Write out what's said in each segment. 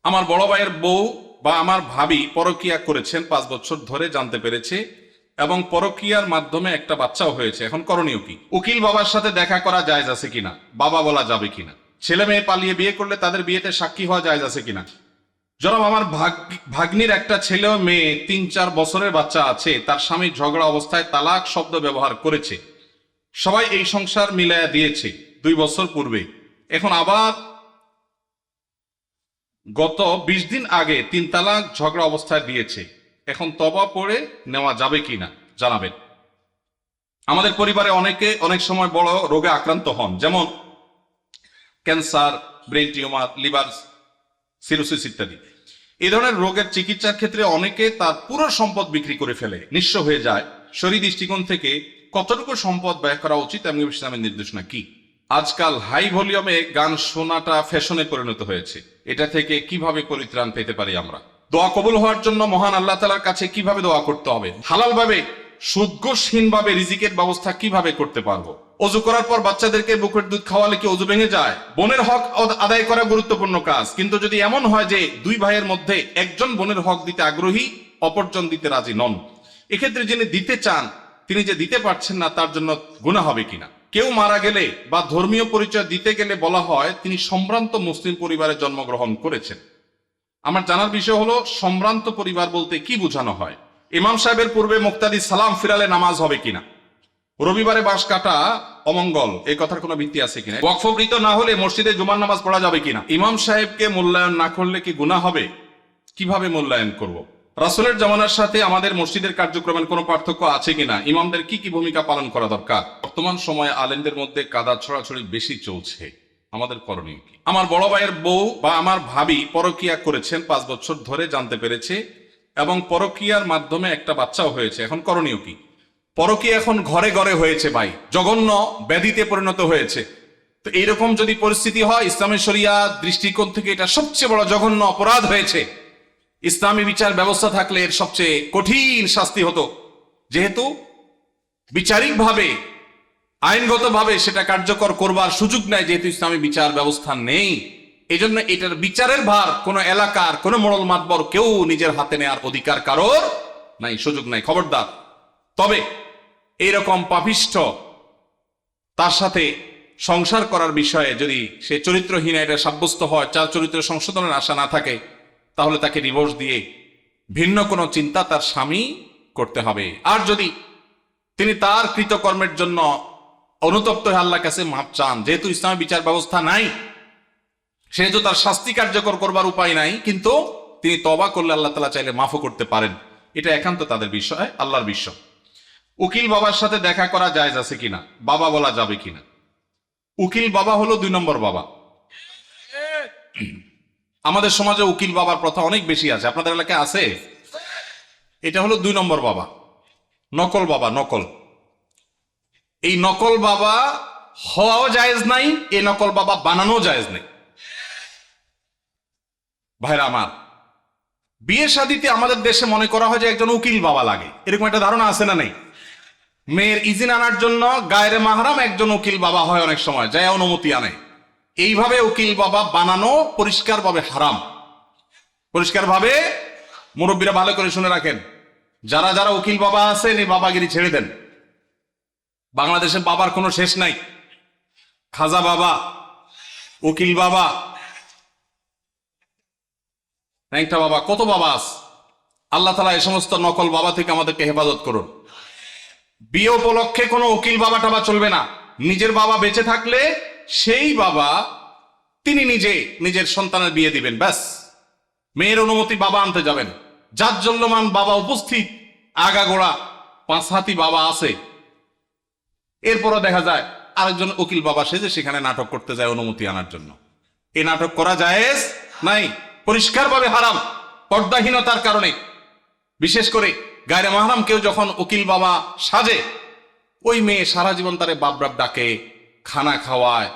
আমার বড় ভাইয়ের বউ বা আমার ভাবি পরকীয়া করেছেন 5 বছর ধরে জানতে পেরেছে, এবং পরকীয়ার মাধ্যমে একটা বাচ্চাও হয়েছে। এখন করণীয় কি? উকিল বাবার সাথে দেখা করা জায়েজ আছে কিনা, বাবা বলা যাবে কিনা, ছেলে মেয়ে পালিয়ে বিয়ে করলে তাদের বিয়েতে সাক্ষী হওয়া জায়েজ আছে কিনা। জনাব, আমার ভাগ্নির একটা ছেলে ও মেয়ে 3-4 বছরের বাচ্চা আছে, তার স্বামী ঝগড়া অবস্থায় তালাক শব্দ ব্যবহার করেছে। সবাই এই সংসার মিলায়া দিয়েছে 2 বছর পূর্বে। এখন আবার গত 20 দিন আগে 3 তালাক ঝগড়া অবস্থায় দিয়েছে। এখন তবা পড়ে নেওয়া যাবে কিনা জানাবেন। আমাদের পরিবারে অনেকে অনেক সময় বড় রোগে আক্রান্ত হন, যেমন cancer, brain tumour, liver cirrhosis ইত্যাদি। এই ধরনের রোগের চিকিৎসার ক্ষেত্রে অনেকে তার পুরো সম্পদ বিক্রি করে ফেলে, নিঃস্ব হয়ে যায়। শরীর দৃষ্টিকোণ থেকে কতটুকু সম্পদ ব্যয় করা উচিত, এমনি ইসলামের নির্দেশনা কি? আজকাল হাই ভলিউমে গান শোনাটা ফ্যাশনে পরিণত হয়েছে, এটা থেকে কিভাবে পরিত্রাণ পেতে পারি আমরা? দোয়া কবুল হওয়ার জন্য মহান আল্লাহ তাআলার কাছে কিভাবে দোয়া করতে হবে? হালাল ভাবে, সুদঘোষহীন ভাবে রিজিকের ব্যবস্থা কিভাবে করতে পারবো? অজু করার পর বাচ্চাদেরকে বুকের দুধ খাওয়ালে কি অজু ভেঙে যায়? বোনের হক আদায় করা গুরুত্বপূর্ণ কাজ, কিন্তু যদি এমন হয় যে 2 ভাইয়ের মধ্যে একজন বোনের হক দিতে আগ্রহী, অপরজন দিতে রাজি নন, এক্ষেত্রে যিনি দিতে চান তিনি যে দিতে পারছেন না, তার জন্য গুনাহ হবে কিনা? কেউ মারা গেলে বা ধর্মীয় পরিচয় দিতে গেলে বলা হয় তিনি সম্ভ্রান্ত মুসলিম পরিবারে জন্মগ্রহণ করেছেন। আমার জানার বিষয় হলো, সম্ভ্রান্ত পরিবার বলতে কি বোঝানো হয়? ইমাম সাহেবের পূর্বে মুক্তাদি সালাম ফিরালে নামাজ হবে কিনা? রবিবারে বাঁশ কাটা অমঙ্গল, এই কথার কোনো ভিত্তি আছে কিনা? ওয়াকফকৃত না হলে মসজিদে জুমার নামাজ পড়া যাবে কিনা? ইমাম সাহেবকে মূল্যায়ন না করলে কি গুনাহ হবে? কিভাবে মূল্যায়ন করব? রাসূলের জামানার সাথে আমাদের মসজিদের কার্যক্রমের কোনো পার্থক্য আছে কিনা? ইমামদের কি কি ভূমিকা পালন করা দরকার? বর্তমান সময়ে আলেমদের মধ্যে কাদা ছড়াছড়ি বেশি চলছে, আমাদের করণীয় কি? আমার বড় ভাইয়ের বউ বা আমার ভাবি পরকীয়া করেছেন 5 বছর ধরে জানতে পেরেছে, এবং পরকীয়ার মাধ্যমে একটা বাচ্চাও হয়েছে। এখন করণীয় কি? পরকীয়া এখন ঘরে ঘরে হয়েছে ভাই, জঘন্য ব্যাধিতে পরিণত হয়েছে। তো এইরকম যদি পরিস্থিতি হয়, ইসলামের শরিয়া দৃষ্টিকোণ থেকে এটা সবচেয়ে বড় জঘন্য অপরাধ হয়েছে। ইসলামী বিচার ব্যবস্থা থাকলে এর সবচেয়ে কঠিন শাস্তি হতো, যেহেতু বিচারিকভাবে, আইনগতভাবে সেটা কার্যকর করবার সুযোগ নেই, যেহেতু ইসলামী বিচার ব্যবস্থা নেই। এই জন্য এটার বিচারের ভার কোন এলাকার কোন মোড়ল মাতবর কেউ নিজের হাতে নেওয়ার অধিকার কারোর নাই, সুযোগ নাই, খবরদার। তবে এইরকম পাপিষ্ঠ তার সাথে সংসার করার বিষয়ে যদি সে চরিত্রহীন এটা সাব্যস্ত হয়, চার চরিত্র সংশোধনের আশা না থাকে, তাহলে তাকে ডিভোর্স দিয়ে ভিন্ন কোনো চিন্তা তার স্বামী করতে হবে। আর যদি তিনি তার কৃতকর্মের জন্য অনুতপ্ত হয়ে আল্লাহর কাছে মাপ চান, যেহেতু ইসলামী বিচার ব্যবস্থা নাই, সেহেতু তার শাস্তি কার্যকর করবার উপায় নাই, কিন্তু তিনি তওবা করলে আল্লাহ তাআলা চাইলে মাফও করতে পারেন। এটা একান্ত তাদের বিষয়, আল্লাহর বিষয়। উকিল বাবার সাথে দেখা করা জায়েজ আছে কিনা, বাবা বলা যাবে কিনা? উকিল বাবা হলো 2 নম্বর বাবা। আমাদের সমাজে উকিল বাবার প্রথা অনেক বেশি আছে, আপনাদের এলাকায় আছে? এটা হলো 2 নম্বর বাবা, নকল বাবা, নকল। এই নকল বাবা হওয়াও জায়েজ নাই, এই নকল বাবা বানানো জায়েজ নেই। ভাইরা আমার, বিয়ে শাদীতে আমাদের দেশে মনে করা হয় যে একজন উকিল বাবা লাগে, এরকম একটা ধারণা আছে না নেই? মেয়ের ইজিন আনার জন্য গায়রে মাহরাম একজন উকিল বাবা হয়, অনেক সময় যায় অনুমতি আনে। এইভাবে উকিল বাবা বানানো পরিষ্কারভাবে হারাম, পরিষ্কারভাবে। মুরব্বীরা ভালো করে শুনে রাখেন, যারা যারা উকিল বাবা আছেন এই বাবাগিরি ছেড়ে দেন। বাংলাদেশে বাবার কোনো শেষ নাই। খাজা বাবা, উকিল বাবা, ন্যাংটা বাবা, কত বাবা আছে। আল্লাহ তাআলা এই সমস্ত নকল বাবা থেকে আমাদেরকে হেফাজত করুন। বিয়ে উপলক্ষে কোনো উকিল বাবা টাবা চলবে না। নিজের বাবা বেঁচে থাকলে সেই বাবা তিনি নিজে নিজের সন্তানের বিয়ে দিবেন, ব্যাস। মেয়ের অনুমতি বাবা আনতে যাবেন। জাজ্জল্যমান বাবা উপস্থিত, আগাগোড়া 5 হাতি বাবা আছে, এরপরও দেখা যায় আরেকজন উকিল বাবা সেজে সেখানে নাটক করতে যায় অনুমতি আনার জন্য। এই নাটক করা জায়েজ নাই, পরিষ্কারভাবে হারাম, পর্দাহীনতার কারণে। বিশেষ করে গায়রে মাহরাম কেউ যখন উকিল বাবা সাজে, ওই মেয়ে সারা জীবন তারে বাপ ডাকে, খানা খাওয়ায়।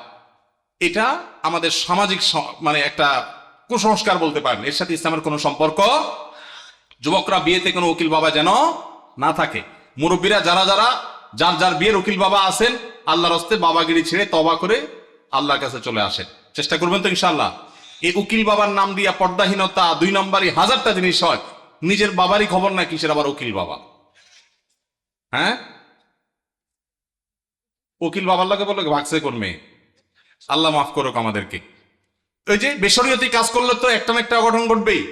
এটা আমাদের সামাজিক মানে একটা কুসংস্কার বলতে পারেন, এর সাথে ইসলামের কোনো সম্পর্ক। যুবকরা বিয়েতে কোনো উকিল বাবা যেন না থাকে। মুরব্বীরা যারা যারা যার যার বিয়ের উকিল বাবা আছেন, আল্লাহর হস্তে বাবাগিরি ছেড়ে তওবা করে আল্লাহর কাছে চলে আসেন। চেষ্টা করবেন তো ইনশাআল্লাহ? এই উকিল বাবার নাম দিয়া পর্দাহীনতা, 2 নম্বরই হাজারটা জিনিস হয়। নিজের বাবারই খবর না, কিসের আবার উকিল বাবা? হ্যাঁ, উকিল বাবার লাগে বললো ভাগছে কোন মেয়ে। আল্লাহ মাফ করুক আমাদেরকে। ওই যে বেশরিয়তি কাজ করলে তো একটা না একটা অঘটন ঘটবেই।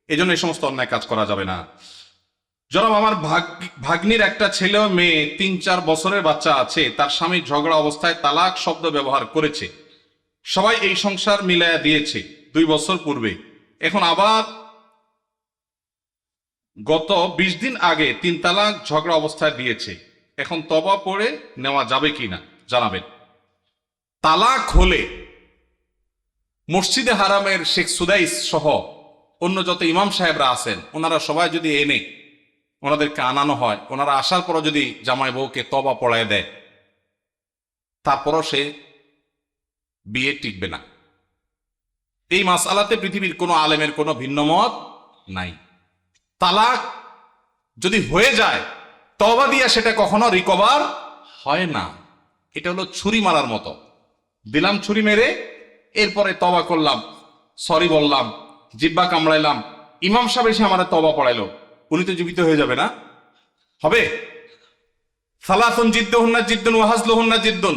এই জন্য এই সমস্ত অন্যায় কাজ করা যাবে না। জনাব, আমার ভাগ্নির একটা ছেলে ও মেয়ে, 3-4 বছরের বাচ্চা আছে। তার স্বামী ঝগড়া অবস্থায় তালাক শব্দ ব্যবহার করেছে। সবাই এই সংসার মিলায়া দিয়েছে 2 বছর পূর্বে। এখন আবার গত 20 দিন আগে 3 তালাক ঝগড়া অবস্থায় দিয়েছে। এখন তওবা পড়ে নেওয়া যাবে কিনা জানাবেন। তালাক হলে মসজিদে হারামের শেখ সুদাইস সহ অন্য যত ইমাম সাহেবরা আছেন, ওনারা সবাই যদি এনে ওনাদেরকে আনানো হয়, ওনারা আসার পরও যদি জামাই বউকে তওবা পড়ায় দেয়, তারপরও সে বিয়ে টিকবে না। এই মাসআলাতে পৃথিবীর কোনো আলেমের কোনো ভিন্ন মত নাই। তালাক যদি হয়ে যায়, তওবা দিয়া সেটা কখনো রিকভার হয় না। এটা হলো ছুরি মারার মতো। দিলাম ছুরি মেরে, এরপরে তওবা করলাম, সরি বললাম, জিব্বা কামড়াইলাম, ইমাম সাহেব এসে আমার তওবা পড়াইলো, উনি তো জীবিত হয়ে যাবে না? হবে? সালাতুন জিদ্দুহুন্না জিদ্দুন ওয়া হাজলুহুন্না জিদ্দুন।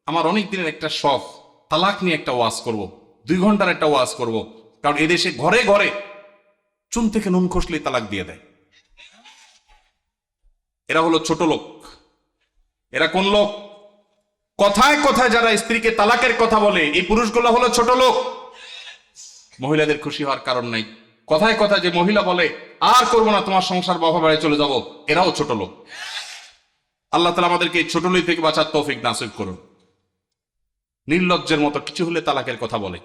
আমার অনেক দিনের একটা শখ, তালাক নিয়ে একটা ওয়াজ করব, 2 ঘন্টার একটা ওয়াজ করব। কারণ এদেশে ঘরে ঘরে চুন থেকে নুন খসলেই তালাক দিয়ে দেয়। এরা হলো ছোট লোক। এরা কোন লোক? কথায় কথায় যারা স্ত্রীকে তালাকের কথা বলে, এই পুরুষগুলো হলো ছোট লোক। মহিলাদের খুশি হওয়ার কারণ নাই। কথায় কথায় যে মহিলা বলে আর করবো না, তোমার সংসার বাবা বাড়ি চলে যাব, এরাও ছোট লোক। আল্লাহ তাআলা আমাদেরকে এই ছোট লোক থেকে বাঁচার তৌফিক নাসিব করুন। নির্লজ্জের মতো কিছু হলে তালাকের কথা বলে।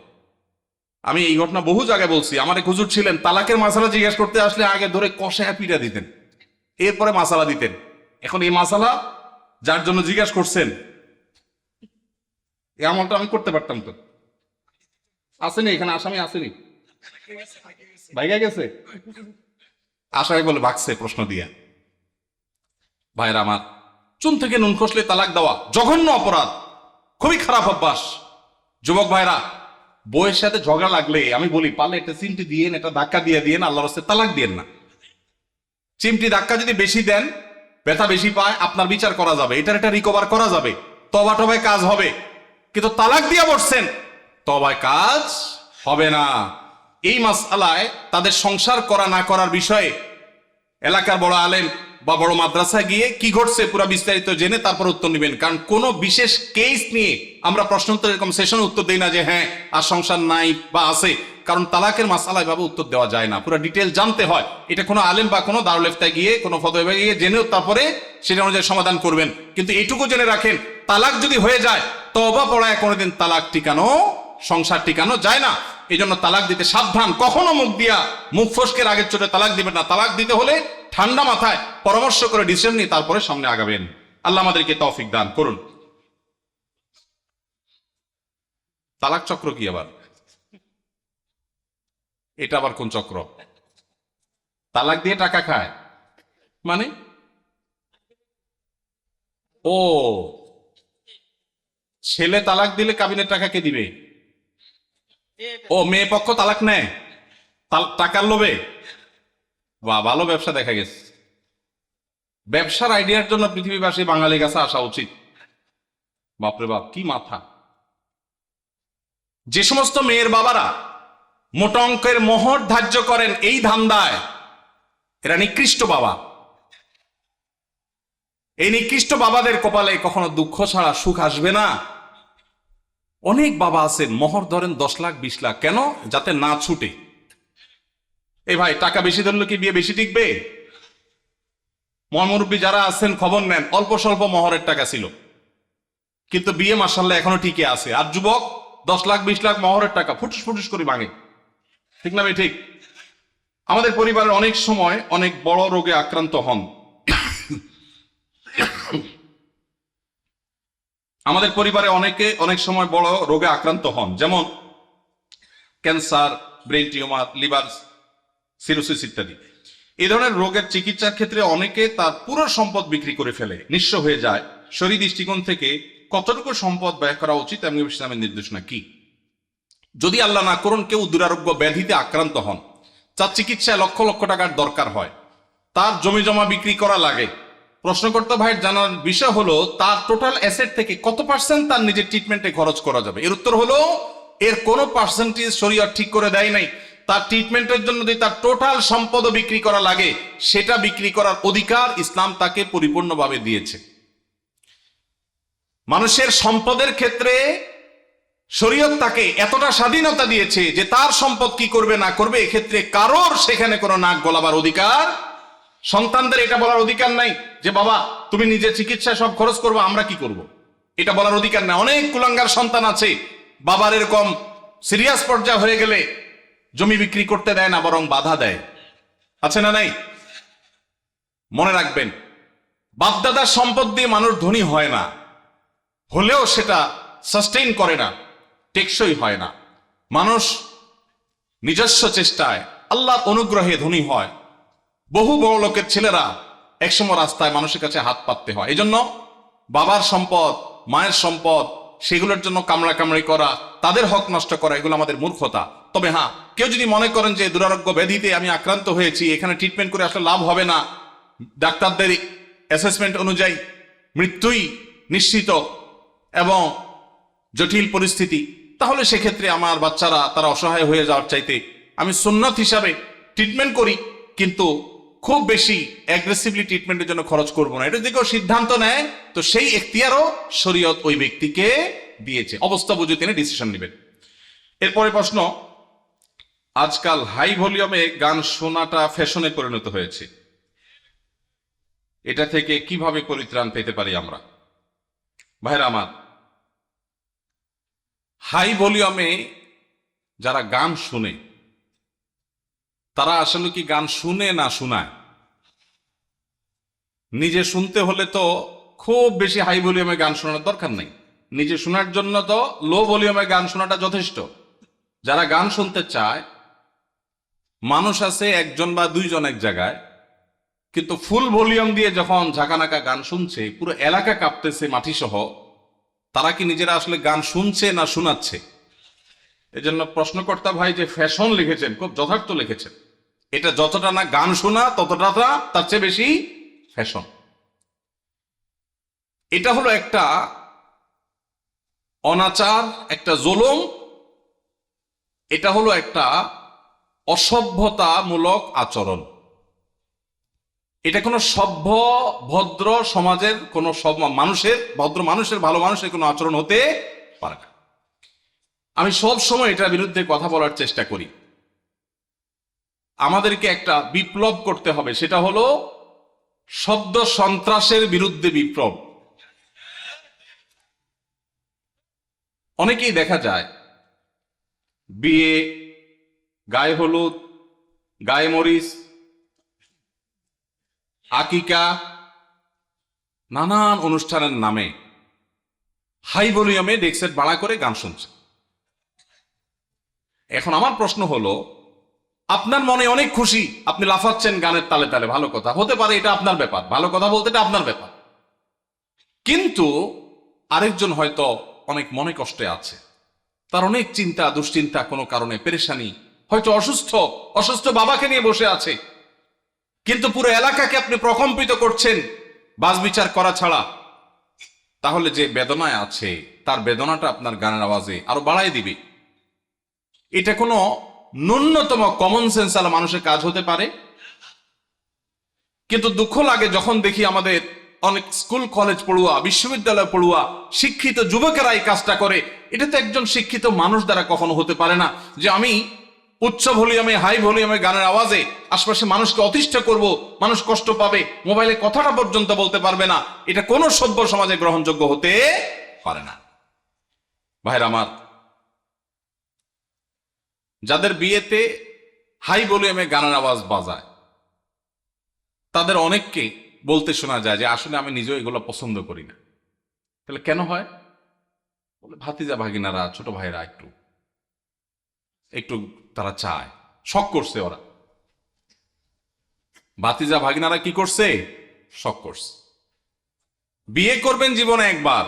আমি এই ঘটনা বহু জায়গায় বলছি। আমার এক হুজুর ছিলেন, তালাকের মাসালা জিজ্ঞেস করতে আসলে আগে ধরে কষায়া পিটা দিতেন, এরপরে মাসালা দিতেন। এখন এই মাসালা যার জন্য জিজ্ঞেস করছেন, এই আমলটা আমি করতে পারতাম তো। আসেনি এখানে আসামি? আসেনি? ভাইগা গেছে? আসামি বলে ভাগছে প্রশ্ন দিয়া। ভাইরা আমার, চুন থেকে নুন খসলে তালাক দেওয়া জঘন্য অপরাধ, খুবই খারাপ অভ্যাস। যুবক ভাইরা, বউয়ের সাথে ঝগড়া লাগলে আমি বলি, পারলে একটা চিমটি দিয়েন, একটা ধাক্কা দিয়ে দিয়েন, আল্লাহর রাস্তায় তালাক দিয়েন না। চিমটি ধাক্কা যদি বেশি দেন, ব্যথা বেশি পায়, আপনার বিচার করা যাবে, এটার একটা রিকভার করা যাবে, তবা টবায় কাজ হবে। কিন্তু তালাক দিয়ে বসছেন, তবায় কাজ হবে না। এই মাসআলায় তাদের সংসার করা না করার বিষয়ে এলাকার বড় আলেম বা বড় মাদ্রাসায় গিয়ে কি ঘটছে পুরো বিস্তারিত জেনে তারপর উত্তর নেবেন। কারণ কোন বিশেষ কেস নিয়ে আমরা প্রশ্ন উত্তর এরকম সেশনে উত্তর দেই না যে হ্যাঁ আর সংসার নাই বা আছে। কারণ তালাকের মাসআলায় ভাবে উত্তর দেওয়া যায় না, পুরো ডিটেল জানতে হয়। এটা কোনো আলেম বা কোনো দারুল ইফতায় গিয়ে কোনো ফতোয়া গিয়ে জেনেও তারপরে সেটা অনুযায়ী সমাধান করবেন। কিন্তু এইটুকু জেনে রাখেন, তালাক যদি হয়ে যায়, তওবা পড়ায় কোনোদিন তালাক টিকানো, সংসার টিকানো যায় না। এই জন্য তালাক দিতে সাবধান। কখনো মুখ ফসকের আগের চোটে তালাক দিবেন না। তালাক দিতে হলে ঠান্ডা মাথায় পরামর্শ করে ডিসিশন নিয়ে তারপরে সামনে আগাবেন। আল্লাহ আমাদেরকে তৌফিক দান করুন। তালাক চক্র কি আবার? এটা আবার কোন চক্র? তালাক দিয়ে টাকা খায় মানে? ও, ছেলে তালাক দিলে কাবিনের টাকা কে দিবে? ও, মেয়ে পক্ষ তালাক নেয় টাকার লোভে? বা ভালো ব্যবসা দেখা গেছে। ব্যবসার আইডিয়ার জন্য পৃথিবীবাসী বাঙালির কাছে আসা উচিত। বাপরে বাপ, কি মাথা! যে সমস্ত মেয়ের বাবারা মোটা অঙ্কের মোহর ধার্য করেন এই ধান্দায়, এরা নিকৃষ্ট বাবা। এই নিকৃষ্ট বাবাদের কপালে কখনো দুঃখ ছাড়া সুখ আসবে না। অনেক বাবা আছেন মোহর ধরেন 10 লাখ 20 লাখ, কেন? যাতে না ছুটে। এই ভাই, টাকা বেশি ধরলে কি বিয়ে বেশি টিকবে? মুরব্বী যারা আছেন খবর নেন, অল্প স্বল্প মোহরের টাকা ছিল, কিন্তু বিয়ে মাশাআল্লাহ এখনো টিকে আছে। আর যুবক 10 লাখ 20 লাখ মোহরের টাকা ফুটুস ফুটুস করে ভাঙে। ঠিক না ভাই? ঠিক। আমাদের পরিবারের অনেক সময় অনেক বড় রোগে আক্রান্ত হন। আমাদের পরিবারে অনেকে অনেক সময় বড় রোগে আক্রান্ত হন, যেমন cancer, brain tumour, liver cirrhosis ইত্যাদি। এই ধরনের রোগের চিকিৎসার ক্ষেত্রে অনেকে তার পুরো সম্পদ বিক্রি করে ফেলে, নিঃস্ব হয়ে যায়। শরীর দৃষ্টিকোণ থেকে কতটুকু সম্পদ ব্যয় করা উচিত এবং ইসলামের নির্দেশনা কি? যদি আল্লাহ না করুন কেউ দুরারোগ্য ব্যাধিতে আক্রান্ত হন, তার চিকিৎসায় লক্ষ লক্ষ টাকার দরকার হয়, তার জমি জমা বিক্রি করা লাগে, প্রশ্নকর্তা ভাইয়ের জানার বিষয় হলো তার টোটাল অ্যাসেট থেকে কত পার্সেন্ট তার নিজের ট্রিটমেন্টে খরচ করা যাবে। এর উত্তর হলো এর কোনো পার্সেন্টেজ শরীয়ত ঠিক করে দেয় নাই। তার ট্রিটমেন্টের জন্য যদি তার টোটাল সম্পদও বিক্রি করা লাগে, সেটা বিক্রি করার অধিকার ইসলাম তাকে পরিপূর্ণভাবে দিয়েছে। মানুষের সম্পদের ক্ষেত্রে শরীয়ত তাকে এতটা স্বাধীনতা দিয়েছে যে তার সম্পদ কি করবে না করবে এক্ষেত্রে কারোর সেখানে কোনো নাক গলাবার অধিকার, সন্তানদের এটা বলার অধিকার নাই যে বাবা তুমি নিজের চিকিৎসায় সব খরচ করবে, আমরা কি করব, এটা বলার অধিকার নাই। অনেক কুলাঙ্গার সন্তান আছে, বাবার এরকম সিরিয়াস পর্যায়ে হয়ে গেলে জমি বিক্রি করতে দেয় না, বরং বাধা দেয়। আছে না নাই? মনে রাখবেন, বাপদাদার সম্পদ দিয়ে মানুষ ধনী হয় না, হলেও সেটা সাস্টেইন করে না, টেকসই হয় না। মানুষ নিজস্ব চেষ্টায় আল্লাহর অনুগ্রহে ধনী হয়। বহু বড় লোকের ছেলেরা একসময় রাস্তায় মানুষের কাছে হাত পাততে হয়। এই জন্য বাবার সম্পদ, মায়ের সম্পদ, সেগুলোর জন্য কামড়াকামড়ি করা, তাদের হক নষ্ট করা, এগুলো আমাদের মূর্খতা। তবে হ্যাঁ, কেউ যদি মনে করেন যে দুরারোগ্য ব্যাধিতে আমি আক্রান্ত হয়েছি, এখানে ট্রিটমেন্ট করে আসলে লাভ হবে না, ডাক্তারদের অ্যাসেসমেন্ট অনুযায়ী মৃত্যুই নিশ্চিত এবং জটিল পরিস্থিতি, তাহলে সেক্ষেত্রে আমার বাচ্চারা তারা অসহায় হয়ে যাওয়ার চাইতে আমি সুন্নত হিসাবে ট্রিটমেন্ট করি, কিন্তু খুব বেশি অ্যাগ্রেসিভলি ট্রিটমেন্টের জন্য খরচ করব না। এটা যদি কেউ সিদ্ধান্ত নেয় তো সেই এখতিয়ারও শরীয়ত ওই ব্যক্তিকে দিয়েছে, অবস্থা বুঝে তিনি ডিসিশন নেবেন। এরপরে প্রশ্ন, আজকাল হাই ভলিউমে গান শোনাটা ফ্যাশনে পরিণত হয়েছে, এটা থেকে কিভাবে পরিত্রাণ পেতে পারি আমরা? ভাইরা আমার, হাই ভলিউমে যারা গান শুনে তারা আসলে কি গান শুনে না শোনায়? নিজে শুনতে হলে তো খুব বেশি হাই ভলিউমে গান শোনার দরকার নেই, নিজে শোনার জন্য তো লো ভলিউমে গান শোনাটা যথেষ্ট। যারা গান শুনতে চায়, মানুষ আছে একজন বা দুইজন এক জায়গায়, কিন্তু ফুল ভলিউম দিয়ে যখন ঝাঁকানাকা গান শুনছে, পুরো এলাকা কাঁপতেছে মাটি সহ, তারা কি নিজেরা আসলে গান শুনছে না শোনাচ্ছে? এজন্য প্রশ্নকর্তা ভাই যে ফ্যাশন লিখেছেন, খুব যথার্থ লিখেছেন। এটা যতটা না গান শোনা, ততটা তার চেয়ে বেশি ফ্যাশন। এটা হলো একটা অনাচার, একটা জুলুম, এটা হলো একটা অসভ্যতামূলক আচরণ। এটা কোনো সভ্য ভদ্র সমাজের কোনো মানুষের, ভদ্র মানুষের, ভালো মানুষের কোনো আচরণ হতে পারে না। আমি সব সময় এটার বিরুদ্ধে কথা বলার চেষ্টা করি। আমাদেরকে একটা বিপ্লব করতে হবে, সেটা হলো শব্দ সন্ত্রাসের বিরুদ্ধে বিপ্লব। অনেকেই দেখা যায় বিয়ে, গায়ে হলুদ, গায়ে মরিচ, আকিকা, নানান অনুষ্ঠানের নামে হাই ভলিউমে ডেক্সেট ভাড়া করে গান শুনছে। এখন আমার প্রশ্ন হলো, আপনার মনে অনেক খুশি, আপনি লাফাচ্ছেন গানের তালে তালে, ভালো কথা, হতে পারে, এটা আপনার ব্যাপার, ভালো কথা বলতে এটা আপনার ব্যাপার। কিন্তু আরেকজন হয়তো অনেক মনে কষ্টে আছে, তার অনেক চিন্তা দুশ্চিন্তা, কোনো কারণে পেরেশানি, হয়তো অসুস্থ, অসুস্থ বাবাকে নিয়ে বসে আছে, কিন্তু পুরো এলাকাকে আপনি প্রকম্পিত করছেন বাজ বিচার করা ছাড়া। তাহলে যে বেদনায় আছে, তার বেদনাটা আপনার গানের আওয়াজে আরো বাড়াই দিবে। এটা কোনো ন্যূনতম কমন সেন্স আলা মানুষের কাজ হতে পারে? কিন্তু দুঃখ লাগে যখন দেখি আমাদের অনেক স্কুল কলেজ পড়ুয়া, বিশ্ববিদ্যালয় পড়ুয়া, শিক্ষিত যুবকেরা এই কাজটা করে। এটা তো একজন শিক্ষিত মানুষ দ্বারা কখনো হতে পারে না, যে আমি উচ্চ ভলিউমে, হাই ভলিউমে গানের আওয়াজে আশপাশে মানুষকে অতিষ্ঠ করব, মানুষ কষ্ট পাবে, মোবাইলে কথাটা পর্যন্ত বলতে পারবে না। এটা কোনো সভ্য সমাজে গ্রহণযোগ্য হতে পারে না। ভাইরা আমার, যাদের বিয়েতে হাই ভলিউমে গানের আওয়াজ বাজায়, তাদের অনেককে বলতে শোনা যায় যে আসলে আমি নিজেও এগুলো পছন্দ করি না। তাহলে কেন হয়? বলে ভাতিজা ভাগিনারা, ছোট ভাইরা একটু একটু তারা চায়, শখ করছে ওরা। ভাতিজা ভাগিনারা কি করছে? শখ করছে। বিয়ে করবেন জীবনে একবার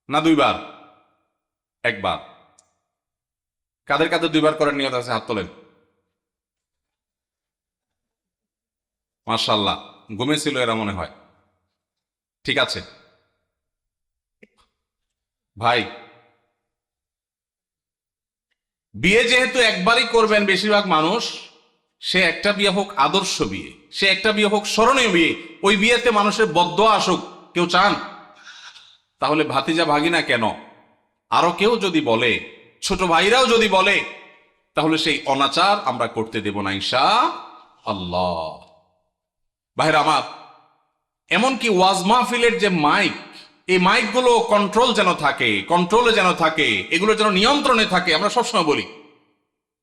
না দুইবার? একবার। কাদের কাদের দুইবার করার নিয়ত আছে হাত তোলেন। মাশাআল্লাহ, ঘুমেছিল এরা মনে হয়। ঠিক আছে ভাই, বিয়ে যেহেতু একবারই করবেন বেশিরভাগ মানুষ, সে একটা বিয়ে হোক আদর্শ বিয়ে, সে একটা বিয়ে হোক স্মরণীয় বিয়ে, ওই বিয়েতে মানুষের বদদোয়া আসুক, কেউ চান? তাহলে ভাতিজা ভাগিনা কেন, আরো কেউ যদি বলে, ছোট ভাইরাও যদি বলে, তাহলে সেই অনাচার আমরা করতে দেব না ইনশাআল্লাহ। ভাইরা আমার, এমনকি ওয়াজ মাহফিলের যে মাইক, এই মাইকগুলো কন্ট্রোল যেন থাকে, কন্ট্রোলে যেন থাকে, এগুলো যেন নিয়ন্ত্রণে থাকে। আমরা সবসময় বলি,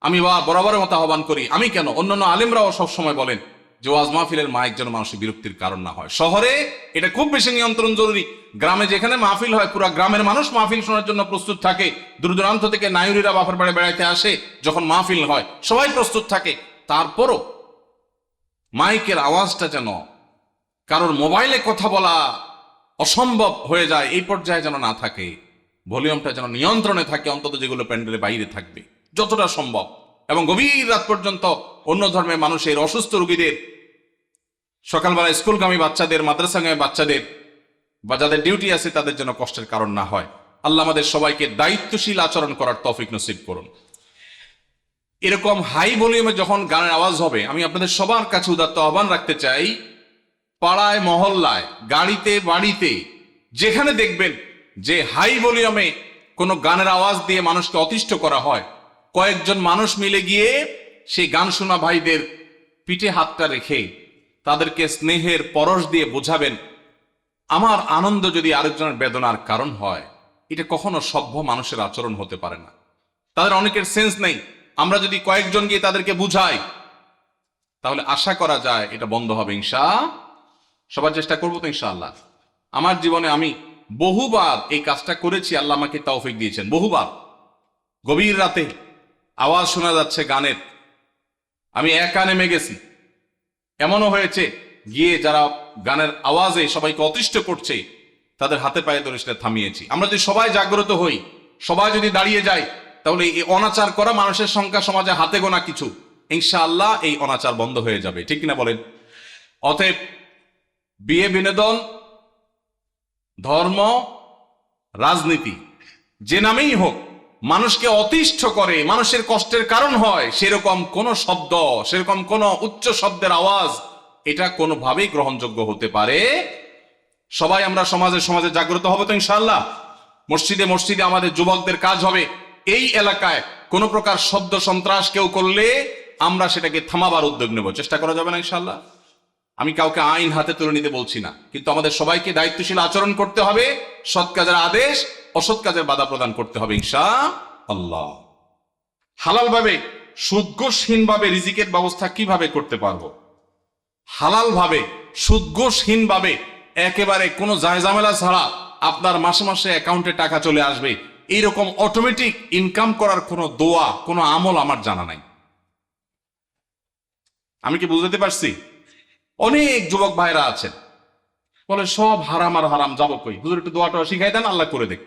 আমি বরাবরের মতো আহ্বান করি, আমি কেন, অন্যান্য আলেমরাও সবসময় বলেন যে ওয়াজ মাহফিলের মাইক যেন মানুষের বিরক্তির কারণ না হয়। শহরে এটা খুব বেশি নিয়ন্ত্রণ জরুরি। গ্রামে যেখানে মাহফিল হয়, পুরো গ্রামের মানুষ মাহফিল শোনার জন্য প্রস্তুত থাকে। দূর দূরান্ত থেকে নায়ুরীরা বাপের বাড়ি বেড়াইতে আসে, যখন মাহফিল হয় সবাই প্রস্তুত থাকে। তারপরও মাইকের আওয়াজটা যেন কারোর মোবাইলে কথা বলা অসম্ভব হয়ে যায়, এই পর্যায়ে যেন না থাকে। ভলিউমটা যেন নিয়ন্ত্রণে থাকে, অন্তত যেগুলো প্যান্ডেলের বাইরে থাকবে যতটা সম্ভব। এবং গভীর রাত পর্যন্ত অন্য ধর্মের মানুষের, অসুস্থ রোগীদের, সকালবেলা স্কুলগামী বাচ্চাদের, মাদ্রাসাগামী বাচ্চাদের, বা যাদের ডিউটি আছে তাদের জন্য কষ্টের কারণ না হয়। আল্লাহ আমাদের সবাইকে দায়িত্বশীল আচরণ করার তৌফিক নসিব করুন। এরকম হাই ভলিউমে যখন গানের আওয়াজ হবে, আমি আপনাদের সবার কাছে উদাত্ত আহ্বান রাখতে চাই, পাড়ায় মহল্লায়, গাড়িতে বাড়িতে, যেখানে দেখবেন যে হাই ভলিউমে কোনো গানের আওয়াজ দিয়ে মানুষকে অতিষ্ঠ করা হয়, কয়েকজন মানুষ মিলে গিয়ে সেই গান শোনা ভাইদের পিঠে হাতটা রেখে তাদেরকে স্নেহের পরশ দিয়ে বোঝাবেন, আমার আনন্দ যদি আরেকজনের বেদনার কারণ হয়, এটা কখনো সভ্য মানুষের আচরণ হতে পারে না। তাদের অনেকের সেন্স নেই। আমরা যদি কয়েকজন গিয়ে তাদেরকে বুঝাই, তাহলে আশা করা যায় এটা বন্ধ হবে সবার চেষ্টা করবো তো ইনশাআল্লাহ। আমার জীবনে আমি বহুবার এই কাজটা করেছি, আল্লাহ আমাকে তৌফিক দিয়েছেন। বহুবার গভীর রাতে আওয়াজ শোনা যাচ্ছে গানের, আমি একা নেমে গেছি। এমনও হয়েছে গিয়ে যারা গানের আওয়াজে সবাইকে অতিষ্ঠ করছে, তাদের হাতে পায়ে ধরে সেটা থামিয়েছি। আমরা যদি সবাই জাগ্রত হই, সবাই যদি দাঁড়িয়ে যাই, তাহলে এই অনাচার করা মানুষের সংখ্যা সমাজে হাতে গোনা কিছু, ইনশাআল্লাহ এই অনাচার বন্ধ হয়ে যাবে। ঠিক কিনা বলেন? অতএব বিয়ে, বিনোদন, ধর্ম, রাজনীতি, যে নামেই হোক, মানুষকে অতিষ্ঠ করে, মানুষের কষ্টের কারণ হয়, সেরকম কোন শব্দ, সেরকম কোন উচ্চ শব্দের আওয়াজ, এটা কোনোভাবেই গ্রহণযোগ্য হতে পারে। সবাই আমরা সমাজে জাগ্রত হবে তো ইনশাআল্লাহ। মসজিদে মসজিদে আমাদের যুবকদের কাজ হবে, এই এলাকায় কোন প্রকার শব্দ সন্ত্রাস কেউ করলে আমরা সেটাকে থামাবার উদ্যোগ নেব। চেষ্টা করা যাবে না ইনশাআল্লাহ? আমি কাউকে আইন হাতে তুলে নিতে বলছি না, কিন্তু আমাদের সবাইকে দায়িত্বশীল আচরণ করতে হবে, সৎ কাজের আদেশ, অসৎ কাজের বাধা প্রদান করতে হবে ইনশাআল্লাহ। হালাল ভাবে, সুদঘোষহীন ভাবে রিজিকের ব্যবস্থা কিভাবে করতে পারবো? হালাল ভাবে, সুদঘোষহীন ভাবে, একেবারে কোনো জায়জামেলা ছাড়া আপনার মাসে মাসে অ্যাকাউন্টে টাকা চলে আসবে, এইরকম অটোমেটিক ইনকাম করার কোনো দোয়া, কোনো আমল আমার জানা নাই। আমি কি বুঝতে পারছি? অনেক যুবক ভাইরা আছেন বলে সব হারাম আর হারাম, যাবো কই? হুজুর একটু দোয়াটা শিখাই দেন, আল্লাহ করে দেখ।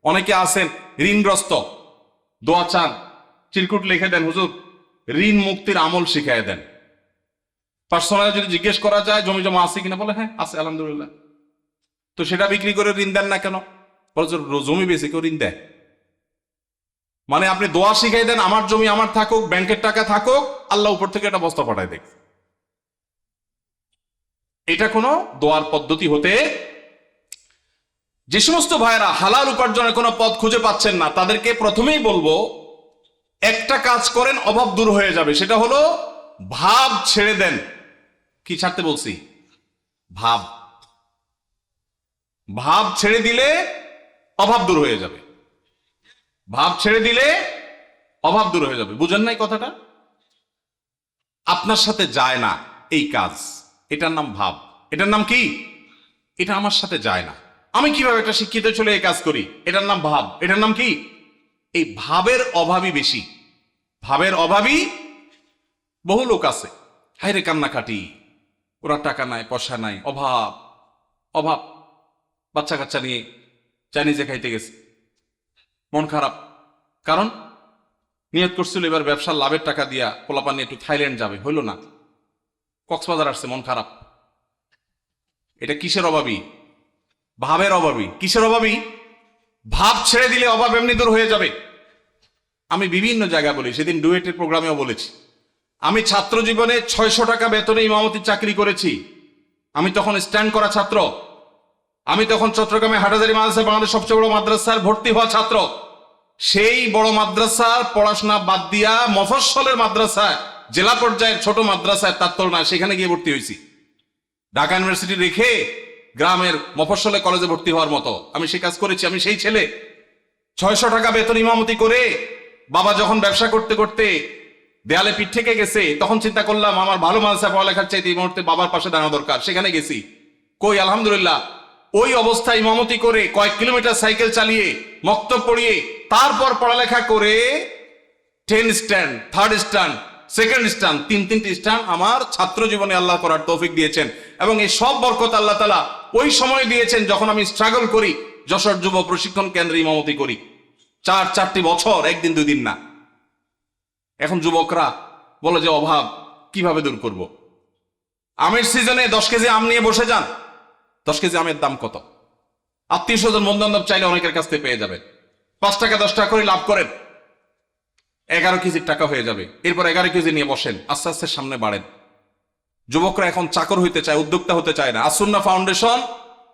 অনেকে আছেন ঋণগ্রস্ত, দোয়া চান, চিরকুট লিখে দেন, হুজুর ঋণ মুক্তির আমল শিখাই দেন। পার্সোনাল যদি জিজ্ঞেস করা যায় জমি জমা আছে কিনা, বলে হ্যাঁ আছে আলহামদুলিল্লাহ। তো সেটা বিক্রি করে ঋণ দেন না কেন? বলে জমি বেশি কেউ ঋণ দেয়? মানে আপনি দোয়া শিখাই দেন, আমার জমি আমার থাকুক, ব্যাংকের টাকা থাকুক, আল্লাহ উপর থেকে একটা বস্তা পাঠায় দেখ। এটা কোনো দোয়ার পদ্ধতি হতে, যে সমস্ত ভাইয়েরা হালাল উপার্জনের কোনো পথ খুঁজে পাচ্ছেন না, তাদেরকে প্রথমেই বলবো একটা কাজ করেন, অভাব দূর হয়ে যাবে। সেটা হলো ভাব ছেড়ে দেন। কি ছাড়তে বলছি? ভাব। ভাব ছেড়ে দিলে অভাব দূর হয়ে যাবে। ভাব ছেড়ে দিলে অভাব দূর হয়ে যাবে। বুঝেন নাই কথাটা? আপনার সাথে যায় না এই কাজ, এটার নাম ভাব। এটার নাম কি? এটা আমার সাথে যায় না, আমি কিভাবে একটা শিক্ষিত ছেলে এই কাজ করি, এটার নাম ভাব। এটার নাম কি? এই ভাবের অভাবই বেশি। ভাবের অভাবই বহু লোক আছে, হায়রে কান্নাকাটি, ওরা টাকা নাই, পয়সা নাই, অভাব অভাব, বাচ্চা কাচ্চা নিয়ে চাইনিজে খাইতে গেছে, মন খারাপ। কারণ নিয়ত করছিল এবার ব্যবসার লাভের টাকা দিয়া পোলাপান নিয়ে একটু থাইল্যান্ড যাবে, হইল না, কক্সবাজার আসছে, মন খারাপ। এটা কিসের অভাবী? ভাবের অভাবী। কিসের অভাবী? ভাব ছেড়ে দিলে অভাব এমনি দূর হয়ে যাবে। আমি বিভিন্ন জায়গায় বলি, সেদিন ডুয়েটের প্রোগ্রামেও বলেছি, আমি ছাত্র জীবনে 600 টাকা বেতনে ইমামতির চাকরি করেছি। আমি তখন স্ট্যান্ড করা ছাত্র। আমি তখন চট্টগ্রামে হাটহাজারী মাদ্রাসায় বাংলাদেশ সবচেয়ে বড় মাদ্রাসার ভর্তি হওয়া ছাত্র। সেই বড় মাদ্রাসার পড়াশোনা বাদ দিয়া মফস্বলের মাদ্রাসায়, জেলা পর্যায়ের ছোট মাদ্রাসায়, তার তুলনায় সেখানে গিয়ে ভর্তি হয়েছি। ঢাকা ইউনিভার্সিটি রেখে গ্রামের মফস্বলে কলেজে ভর্তি হওয়ার মতো আমি সেই কাজ করেছি। আমি সেই ছেলে। 600 টাকা বেতন ইমামতি করে বাবা যখন ব্যবসা করতে করতে দেয়ালে পিঠ থেকে গেছে, তখন চিন্তা করলাম আমার ভালো মাদ্রাসা পড়ালেখার চাইতে এই মুহূর্তে বাবার পাশে দাঁড়ানো দরকার। সেখানে গেছি। কই, আলহামদুলিল্লাহ, ওই অবস্থায় ইমামতি করে কয়েক কিলোমিটার সাইকেল চালিয়ে মক্তব পড়িয়ে তারপর পড়ালেখা করে 10 stand, 3rd stand, 2nd stand, তিনটি স্ট্যান্ড আমার ছাত্র জীবনে আল্লাহ করার তৌফিক দিয়েছেন। এবং এই সব বরকত আল্লাহ তাআলা ওই সময় দিয়েছেন যখন আমি স্ট্রাগল করি, যশোর যুব প্রশিক্ষণ কেন্দ্রে ইমামতি করি। 4টি বছর, একদিন দুই দিন না। এখন যুবকরা বলে যে অভাব কিভাবে দূর করব? আমের সিজনে 10 কেজি আম নিয়ে বসে যান। 10 কেজি আমের দাম কত? আত্মীয় স্বজন বন্ধু বান্ধব চাইলে অনেকের কাছ থেকে পেয়ে যাবেন। 5 টাকা 10 টাকা করে লাভ করেন, 11 কেজির টাকা হয়ে যাবে। এরপর 11 কেজি নিয়ে বসেন, আস্তে আস্তে সামনে বাড়েন। যুবকরা এখন চাকর হইতে চায়, উদ্যোক্তা হতে চায় না। আসুন্নাহ ফাউন্ডেশন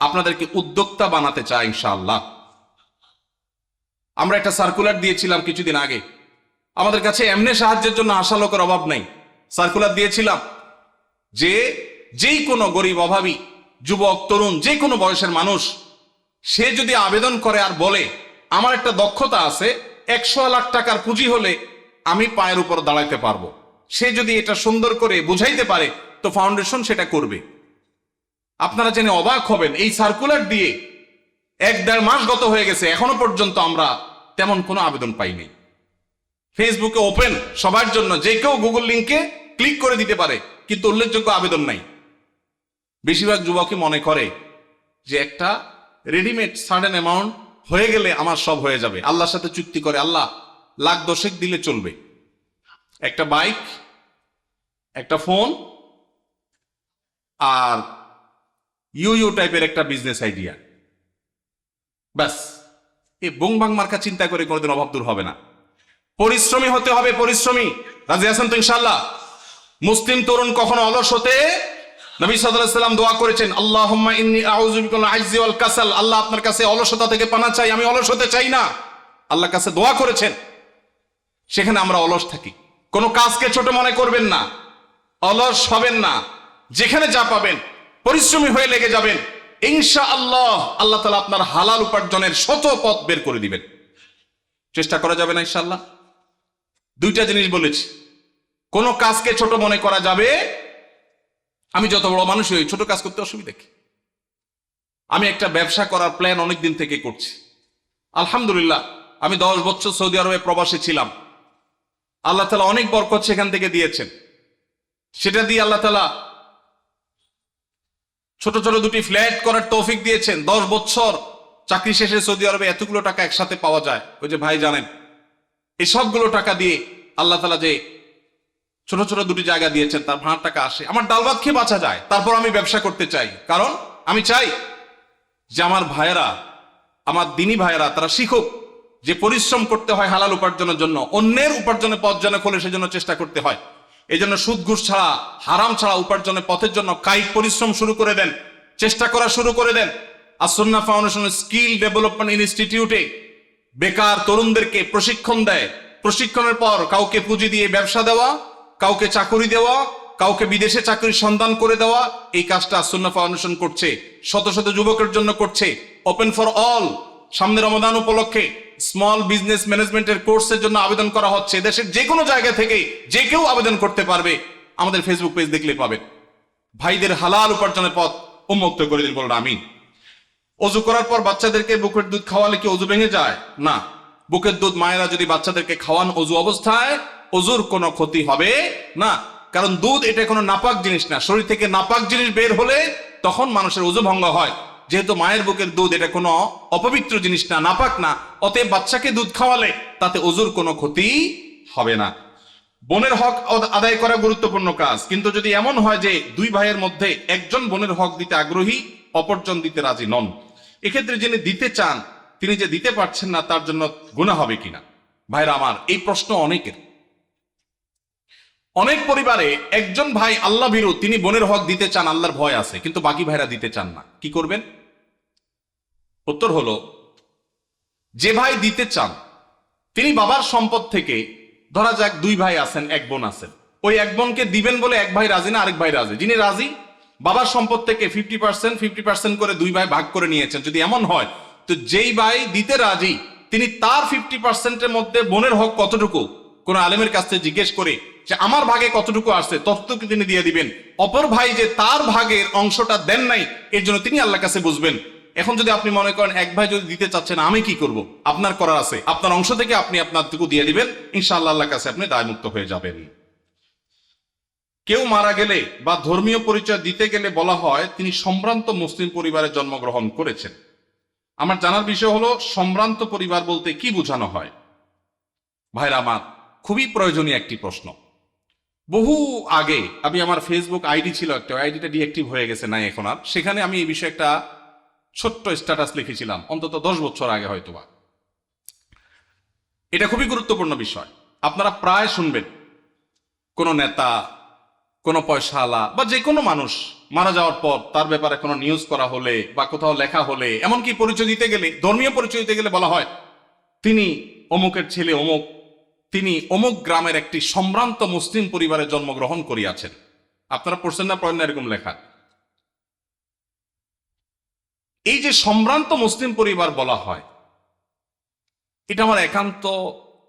আপনাদেরকে উদ্যোক্তা বানাতে চায় ইনশাআল্লাহ। আমরা একটা সার্কুলার দিয়েছিলাম কিছুদিন আগে। আমাদের কাছে এমনি সাহায্যের জন্য আশা লোকের অভাব নেই। সার্কুলার দিয়েছিলাম যে যেই কোনো গরিব, অভাবী, যুবক, তরুণ, যে কোনো বয়সের মানুষ, সে যদি আবেদন করে আর বলে আমার একটা দক্ষতা আছে, 100 লাখ টাকার পুঁজি হলে আমি পায়ের উপর দাঁড়াইতে পারবো, সে যদি এটা সুন্দর করে বুঝাইতে পারে, তো ফাউন্ডেশন সেটা করবে। আপনারা জেনে অবাক হবেন, এই সার্কুলার দিয়ে 1-1.5 মাস গত হয়ে গেছে, এখনো পর্যন্ত আমরা তেমন কোনো আবেদন পাইনি। ফেসবুকে ওপেন সবার জন্য, যে কেউ গুগল লিঙ্কে ক্লিক করে দিতে পারে, কিন্তু উল্লেখযোগ্য আবেদন নাই। বেশিরভাগ যুবকই মনে করে যে একটা রেডিমেড সার্টেন অ্যামাউন্ট হয়ে গেলে আমার সব হয়ে যাবে। আল্লাহর সাথে চুক্তি করে, আল্লাহ লাখ 10 দিলে চলবে, একটা বাইক, একটা ফোন, আর ইউ টাইপের একটা বিজনেস আইডিয়া, ব্যাস। এই বং বাং মার্কা চিন্তা করে কোনোদিন অভাব দূর হবে না। পরিশ্রমী হতে হবে, পরিশ্রমী। রাজি আছেন তো ইনশাআল্লাহ? মুসলিম তরুণ কখনো অলস হতে, নবী সাল্লাল্লাহু আলাইহি ওয়াসাল্লাম দোয়া করেছেন, আল্লাহুম্মা ইন্নী আউযু বিকা মিনাল আজজি ওয়াল কাসাল। আল্লাহ আপনার কাছে অলসতা থেকে পানা চাই, আমি অলস হতে চাই না। আল্লাহর কাছে দোয়া করেছেন। সেখানে আমরা অলস থাকি। কোনো কাজকে ছোট মনে করবেন না, অলস হবেন না। যেখানে যা পাবেন পরিশ্রমী হয়ে লেগে যাবেন, ইনশাআল্লাহ আল্লাহ তাআলা আপনার হালাল উপার্জনের শত পথ বের করে দিবেন। চেষ্টা করা যাবে না ইনশাআল্লাহ? 2টা জিনিস বলেছি। কোন কাজকে ছোট মনে করা যাবে। আমি যত বড় মানুষ হই, ছোট কাজ করতে অসুবিধা কি? আমি একটা ব্যবসা করার প্ল্যান অনেক দিন থেকে করছি। আলহামদুলিল্লাহ, আমি 10 বছর সৌদি আরবে প্রবাসী ছিলাম। আল্লাহ তাআলা অনেক বরকত সেখান থেকে দিয়েছেন। সেটা দিয়ে আল্লাহ তাআলা ছোট ছোট 2টি ফ্ল্যাট করার তৌফিক দিয়েছেন। 10 বছর চাকরি শেষে সৌদি আরবে এতগুলো টাকা একসাথে পাওয়া যায়, ওই যে ভাই জানেন। এই সবগুলো টাকা দিয়ে আল্লাহ তাআলা যে ছোট ছোট 2টি জায়গা দিয়েছেন, তার ভাড়ার টাকা আসে, আমার ডাল ভাত খেয়ে বাঁচা যায়। তারপর আমি ব্যবসা করতে চাই, কারণ আমি চাই যে আমার ভাইয়েরা, আমার দিনী ভাইয়েরা, তারা শিখুক যে পরিশ্রম করতে হয় হালাল উপার্জনের জন্য। অন্যের উপার্জনের পথ যেন খোলে, সেজন্য চেষ্টা করতে হয়। এই জন্য সুদ ঘুষ ছাড়া, হারাম ছাড়া উপার্জনের পথের জন্য কায়িক পরিশ্রম শুরু করে দেন, চেষ্টা করা শুরু করে দেন। আসুন্নাহ ফাউন্ডেশন স্কিল ডেভেলপমেন্ট ইনস্টিটিউটে বেকার তরুণদেরকে প্রশিক্ষণ দেয়। প্রশিক্ষণের পর কাউকে পুঁজি দিয়ে ব্যবসা দেওয়া, কাউকে চাকরি দেওয়া, কাউকে বিদেশে চাকরির সন্ধান করে দেওয়া, এই কাজটা আসুন্নাহ ফাউন্ডেশন করছে। শত শত যুবকের জন্য করছে। Open for all. সামনে রমাদান উপলক্ষে স্মল বিজনেস ম্যানেজমেন্টের কোর্সের জন্য আবেদন করা হচ্ছে। দেশের যে কোনো জায়গা থেকে যে কেউ আবেদন করতে পারবে। আমাদের ফেসবুক পেজ দেখলে পাবেন। ভাইদের হালাল উপার্জনের পথ উন্মুক্ত করে দিন, বলুন আমিন। অজু করার পর বাচ্চাদেরকে বুকের দুধ খাওয়ালে কি অজু ভেঙে যায়? না। বুকের দুধ মায়েরা যদি বাচ্চাদেরকে খাওয়ান অজু অবস্থায়, অজুর কোনো ক্ষতি হবে না। কারণ দুধ এটা কোনো নাপাক জিনিস না। শরীর থেকে নাপাক জিনিস বের হলে তখন মানুষের অজু ভঙ্গ হয়। যেহেতু মায়ের বুকের দুধ এটা কোনো অপবিত্র জিনিস না, নাপাক না, অতএব বাচ্চাকে দুধ খাওয়ালে তাতে অজুর কোনো ক্ষতি হবে না। বোনের হক আদায় করা গুরুত্বপূর্ণ কাজ, কিন্তু যদি এমন হয় যে দুই ভাইয়ের মধ্যে একজন বোনের হক দিতে আগ্রহী, অপরজন দিতে রাজি নন, এক্ষেত্রে যিনি দিতে চান তিনি যে দিতে পারছেন না তার জন্য গুনাহ হবে কিনা? ভাইরা আমার, এই প্রশ্ন অনেকের। অনেক পরিবারে একজন ভাই আল্লাহ ভীরু, তিনি বোনের হক দিতে চান, আল্লাহর ভয় আছে, কিন্তু বাকি ভাইরা দিতে চান না। কি করবেন? উত্তর হলো, যে ভাই দিতে চান তিনি বাবার সম্পদ থেকে, ধরা যাক দুই ভাই আছেন, এক বোন আছেন, ওই এক বোনকে দিবেন বলে এক ভাই রাজি না, আরেক ভাই রাজি। যিনি রাজি, বাবার সম্পদ থেকে 50% করে দুই ভাই ভাগ করে নিয়েছেন। যদি এমন হয়, তো যেই ভাই দিতে রাজি তিনি তার 50%-এর মধ্যে বোনের হক কতটুকু, কোন আলেমের কাছ থেকে জিজ্ঞেস করে যে আমার ভাগে কতটুকু আসছে, ততটুকু তিনি দিয়ে দিবেন। অপর ভাই যে তার ভাগের অংশটা দেন নাই, এর জন্য তিনি আল্লাহর কাছে বুঝবেন। এখন যদি আপনি মনে করেন এক ভাই যদি দিতে চাচ্ছেন, আমি কি করব? আপনার করার আছে, আপনার অংশ থেকে আপনি আপনারটুকু দিয়ে দিবেন, ইনশাআল্লাহ আল্লাহর কাছে আপনি দায়মুক্ত হয়ে যাবেন। কেউ মারা গেলে বা ধর্মীয় পরিচয় দিতে গেলে বলা হয় তিনি সম্ভ্রান্ত মুসলিম পরিবারে জন্মগ্রহণ করেছেন। আমার জানার বিষয় হলো, সম্ভ্রান্ত পরিবার বলতে কি বোঝানো হয়? ভাইরা আমার, খুবই প্রয়োজনীয় একটি প্রশ্ন। বহু আগে আমি, আমার ফেসবুক আইডি ছিল একটা, আইডিটা ডিঅ্যাক্টিভ হয়ে গেছে, নাই এখন আর, সেখানে আমি এই বিষয়ে একটা ছোট্ট স্ট্যাটাস লিখেছিলাম, অন্তত 10 বছর আগে হয়তোবা। এটা খুবই গুরুত্বপূর্ণ বিষয়। আপনারা প্রায় শুনবেন কোনো নেতা, কোনো পয়সাওয়ালা বা যে কোনো মানুষ মারা যাওয়ার পর তার ব্যাপারে কোনো নিউজ করা হলে বা কোথাও লেখা হলে, এমনকি পরিচয় দিতে গেলে, ধর্মীয় পরিচয় দিতে গেলে বলা হয় তিনি অমুকের ছেলে অমুক, তিনি অমুক গ্রামের একটি সম্ভ্রান্ত মুসলিম পরিবারে জন্মগ্রহণ করিয়াছেন। আপনারা পড়ছেন না, পড়েন না এরকম লেখা? এই যে সম্ভ্রান্ত মুসলিম পরিবার বলা হয়, এটা আমার একান্ত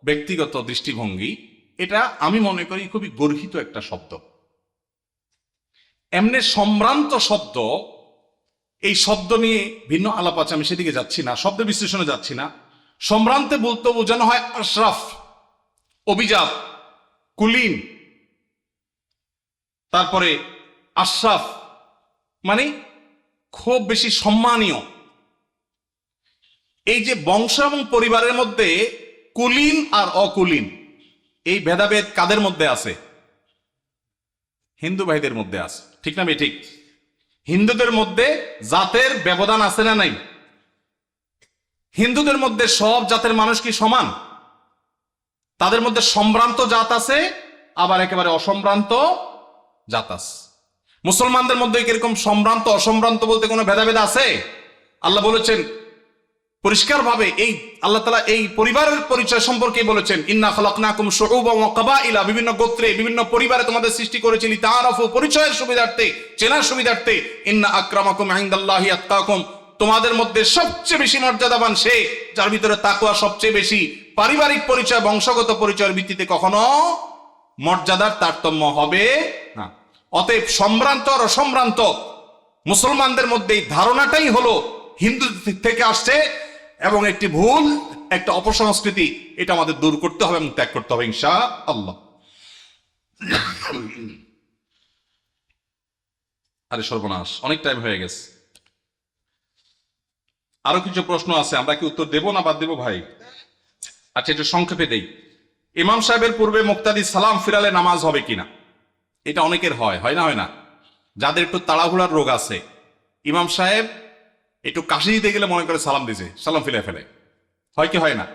ব্যক্তিগত দৃষ্টিভঙ্গি, এটা আমি মনে করি খুবই গর্হিত একটা শব্দ। এমনি সম্ভ্রান্ত শব্দ, এই শব্দ নিয়ে ভিন্ন আলাপ আছে, আমি সেদিকে যাচ্ছি না, শব্দ বিশ্লেষণে যাচ্ছি না। সম্ভ্রান্তে বলতে বোঝানো হয় আশরাফ, অভিজাত, কুলীন, তারপরে আশরাফ মানে খুব বেশি সম্মানীয়। এই যে বংশ এবং পরিবারের মধ্যে কুলীন আর অকুলীন, এই ভেদাভেদ কাদের মধ্যে আছে? হিন্দু ভাইদের মধ্যে আছে, ঠিক না? ঠিক। হিন্দুদের মধ্যে জাতের ব্যবধান আছে না নাই? হিন্দুদের মধ্যে সব জাতের মানুষ কি সমান? তাদের মধ্যে সম্ভ্রান্ত জাত আছে, আবার একেবারে অসম্ভ্রান্ত জাত আছে। মুসলমানদের মধ্যে কিরকম সম্ভ্রান্ত অসম্ভ্রান্ত বলতে কোনো ভেদাভেদ আছে? আল্লাহ বলেছেন পরিষ্কারভাবে, এই আল্লাহ তাআলা এই পরিবারের পরিচয় সম্পর্কে বলেছেন, ইন্না খালাকনাকুম শুউবান ওয়া কাবাইলা, বিভিন্ন গোত্রে বিভিন্ন পরিবারে তোমাদের সৃষ্টি করেছি, লিতাআরাফু, পরিচয়ের সুবিধার্থে, চেনার সুবিধার্থে। ইন্না আকরামাকুম ইনদাল্লাহি আতকাকুম, তোমাদের মধ্যে সবচেয়ে বেশি মর্যাদাবান সে যার ভিতরে তাকওয়া সবচেয়ে বেশি। পারিবারিক পরিচয়, বংশগত পরিচয়ের ভিত্তিতে কখনো মর্যাদার তারতম্য হবে না। অতএব সম্ভ্রান্ত আর অসম্ভ্রান্ত মুসলমানদের মধ্যে এই ধারণাটাই হলো হিন্দু থেকে আসছে, এবং একটি ভুল, একটা অপসংস্কৃতি, এটা আমাদের দূর করতে হবে এবং ত্যাগ করতে হবে ইনশাআল্লাহ। আরে সর্বনাশ, অনেক টাইম হয়ে গেছে। আরো কিছু প্রশ্ন আছে, আমরা কি উত্তর দেব না বাদ দেব ভাই? আচ্ছা, একটু সংক্ষেপে দেই। ইমাম সাহেবের পূর্বে মুক্তাদি সালাম ফিরালে নামাজ হবে কিনা? এটা অনেকের হয়, হয় না? হয় না? যাদের একটু তাড়াহুড়ার রোগ আছে, ইমাম সাহেব একটু কাশি দিতে গেলে মনে করে সালাম দিছে, সালাম ফিরে ফেলে। হয় কি হয় না?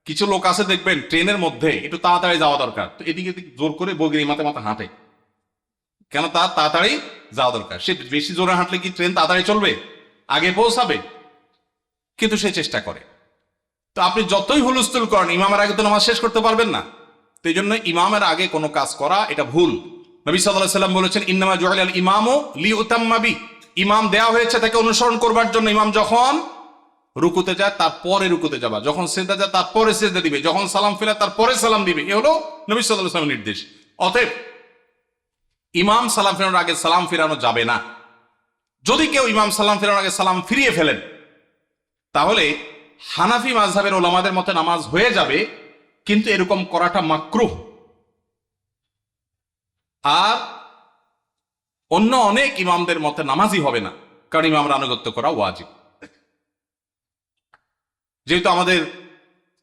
কিছু লোক আছে দেখবেন ট্রেনের মধ্যে একটু তাড়াতাড়ি যাওয়া দরকার, তো এদিকে জোর করে বগির মাথা মাথা হাঁটে। কেন? তার তাড়াতাড়ি যাওয়া দরকার। সে বেশি জোরে হাঁটলে কি ট্রেন তাড়াতাড়ি চলবে? আগে পৌঁছাবে? কিন্তু সে চেষ্টা করে। তো আপনি যতই হুলস্থুল করেন, ইমামের আগে তো নামাজ শেষ করতে পারবেন না। তো এই জন্য ইমামের আগে কোনো কাজ করা এটা ভুল। নবী সাল্লাল্লাহু আলাইহি ওয়াসাল্লাম বলেছেন, ইন্নামা জুইলাল ইমামু লিইউতাম্মা বি, ইমাম দেয়া হয়েছে তাকে অনুসরণ করবার জন্য। ইমাম যখন রুকুতে যায় তারপরে রুকুতে যাবা, যখন সিজদা যায় তারপরে সিজদা দিবে, যখন সালাম ফেলে তারপরে সালাম দিবে। এ হলো নবী সাল্লাল্লাহু আলাইহি ওয়াসাল্লামের নির্দেশ। অতএব ইমাম সালাম ফেরানোর আগে সালাম ফিরানো যাবে না। যদি কেউ ইমাম সালাম ফেরানোর আগে সালাম ফিরিয়ে ফেলেন, তাহলে হানাফি মাযহাবের ওলামাদের মতে নামাজ হয়ে যাবে, কিন্তু এরকম করাটা মাকরুহ। আর অন্য অনেক ইমামদের মতে নামাজই হবে না, কারণ ইমামরা আনুগত্য করা ওয়াজিব। যেহেতু আমাদের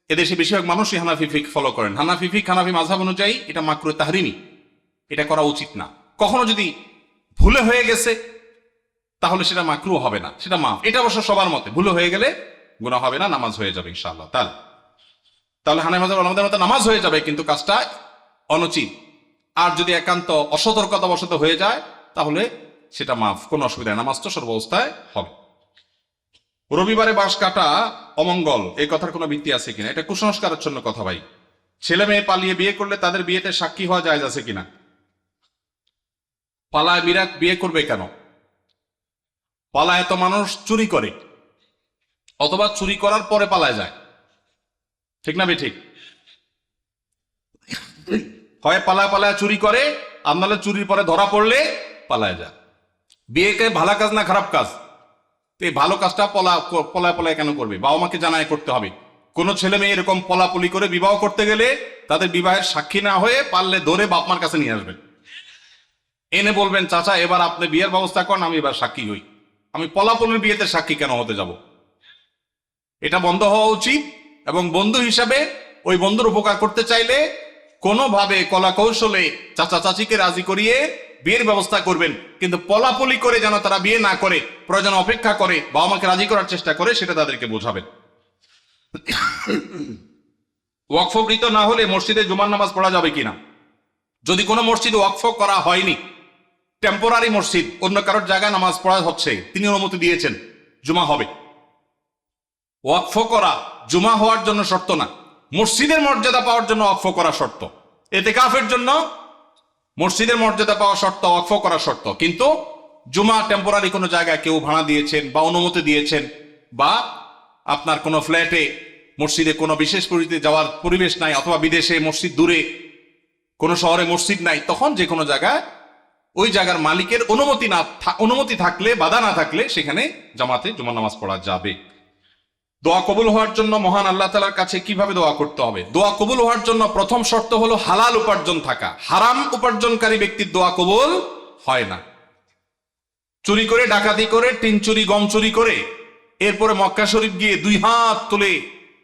এদেশে বেশিরভাগ মানুষই হানাফি ফিক ফলো করেন। হানাফি ফিক, হানাফি মাযহাব অনুযায়ী এটা মাকরুহ তাহরিমি, এটা করা উচিত না। কখনো যদি ভুলে হয়ে গেছে তাহলে সেটা মাকরুহ হবে না, সেটা মাফ। এটা অবশ্য সবার মতে, ভুলে হয়ে গেলে গুনাহ হবে না, নামাজ হয়ে যাবে ইনশাআল্লাহ। তাহলে হানাফি মাযহাব ওলামাদের মতে নামাজ হয়ে যাবে, কিন্তু কাজটা অনুচিত। আর যদি একান্ত অসতর্কতাবশত হয়ে যায় তাহলে সেটা মাফ, কোনো অসুবিধা নেই, নামাজ তো সর্বাবস্থায় হবে। রবিবারে বাঁশ কাটা অমঙ্গল, এই কথার কোনো ভিত্তি আছে কিনা? এটা কুসংস্কারের জন্য কথা ভাই। ছেলে মেয়ে পালিয়ে বিয়ে করলে তাদের বিয়েতে সাক্ষী হওয়া জায়েজ আছে কিনা? পালায় বিয়ে করবে কেন? পালায় তো মানুষ চুরি করে, অথবা চুরি করার পরে পালায় যায়, ঠিক না ঠিক? হয় পালায় চুরি করে, আর নাহলে চুরির পরে ধরা পড়লে পালায় যায়। বিয়েকে ভালো কাজ না খারাপ কাজ? এই ভালো কাজটা পলায় কেন করবে? বাবা মাকে জানায় করতে হবে। কোন ছেলে মেয়ে এরকম পলাপলি করে বিবাহ করতে গেলে তাদের বিবাহের সাক্ষী না হয়ে পারলে ধরে বাপ মার কাছে নিয়ে আসবেন, এনে বলবেন চাচা এবার আপনি বিয়ের ব্যবস্থা করেন, আমি এবার সাক্ষী হই। আমি পলাপলির বিয়েতে সাক্ষী কেন হতে যাব? এটা বন্ধ হওয়া উচিত। এবং বন্ধু হিসাবে ওই বন্ধুর উপকার করতে চাইলে কোনোভাবে কলা কৌশলে চাচা চাচিকে রাজি করিয়ে বিয়ের ব্যবস্থা করবেন, কিন্তু পলাপলি করে যেন তারা বিয়ে না করে, প্রয়োজন অপেক্ষা করে বাবা মাকে রাজি করার চেষ্টা করে, সেটা তাদেরকে বোঝাবেন। ওয়াকফকৃত না হলে মসজিদে জুমার নামাজ পড়া যাবে কিনা? যদি কোনো মসজিদে ওয়াকফ করা হয়নি, টেম্পোরারি মসজিদ, অন্য কারোর জায়গায় নামাজ পড়া হচ্ছে, তিনি অনুমতি দিয়েছেন, জুমা হবে। ওয়াকফ করা জুমা হওয়ার জন্য শর্ত না, মসজিদের মর্যাদা পাওয়ার জন্য ওয়াকফ করা শর্ত। ইতিকাফের জন্য মসজিদের মর্যাদা পাওয়া শর্ত, ওয়াকফ করা শর্ত। কিন্তু জুমা টেম্পোরারি কোনো জায়গায় কেউ ভাড়া দিয়েছেন বা অনুমতি দিয়েছেন, বা আপনার কোনো ফ্ল্যাটে মসজিদে কোনো বিশেষ পরিস্থিতিতে যাওয়ার পরিবেশ নাই, অথবা বিদেশে মসজিদ দূরে কোনো শহরে মসজিদ নাই, তখন যে কোনো জায়গায় ওই জায়গার মালিকের অনুমতি থাকলে, বাধা না থাকলে সেখানে জামাতে জুমার নামাজ পড়া যাবে। দোয়া কবুল হওয়ার জন্য মহান আল্লাহ তাআলার কাছে কিভাবে দোয়া করতে হবে? দোয়া কবুল হওয়ার জন্য প্রথম শর্ত হলো হালাল উপার্জন থাকা। হারাম উপার্জনকারী ব্যক্তির দোয়া কবুল হয় না। চুরি করে, ডাকাতি করে, টিন চুরি, গম চুরি করে এরপরে মক্কা শরীফ গিয়ে 2 হাত তুলে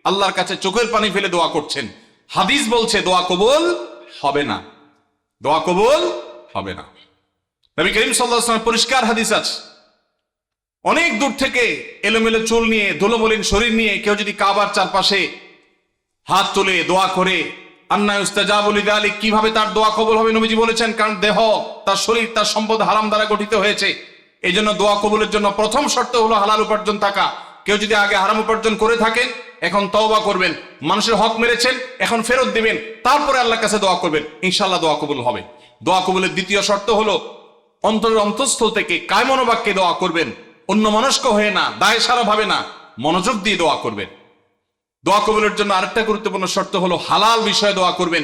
আল্লাহর কাছে চোখের পানি ফেলে দোয়া করছেন, হাদিস বলছে দোয়া কবুল হবে না, দোয়া কবুল হবে না। নবী করিম সাল্লাল্লাহু আলাইহি ওয়াসাল্লাম পরিষ্কার হাদিস আছে, অনেক দূর থেকে এলোমেলো চুল নিয়ে, ধুলোমলিন শরীর নিয়ে কেউ যদি কাবার চারপাশে হাত তুলে দোয়া করে, আন্না ইউস্তাজাবু লিযালিক, কিভাবে তার দোয়া কবুল হবে? নবীজি বলেছেন, কারণ দেহ, তার শরীর, তার সম্পদ হারাম দ্বারা গঠিত হয়েছে। এই জন্য দোয়া কবুলের জন্য প্রথম শর্ত হলো হালাল উপার্জন থাকা। কেউ যদি আগে হারাম উপার্জন করে থাকেন, এখন তওবা করবেন, মানুষের হক মেরেছেন, এখন ফেরত দিবেন, তারপরে আল্লাহর কাছে দোয়া করবেন, ইনশাআল্লাহ দোয়া কবুল হবে। দোয়া কবুলের দ্বিতীয় শর্ত হলো অন্তরের অন্তঃস্থল থেকে কায় মনোবাক্যে দোয়া করবেন, অন্য মনস্ক হয়ে না, দায় সারা ভাবে না, মনোযোগ দিয়ে দোয়া করবেন। দোয়া কবুলের জন্য আরেকটা গুরুত্বপূর্ণ শর্ত হলো হালাল বিষয়ে দোয়া করবেন।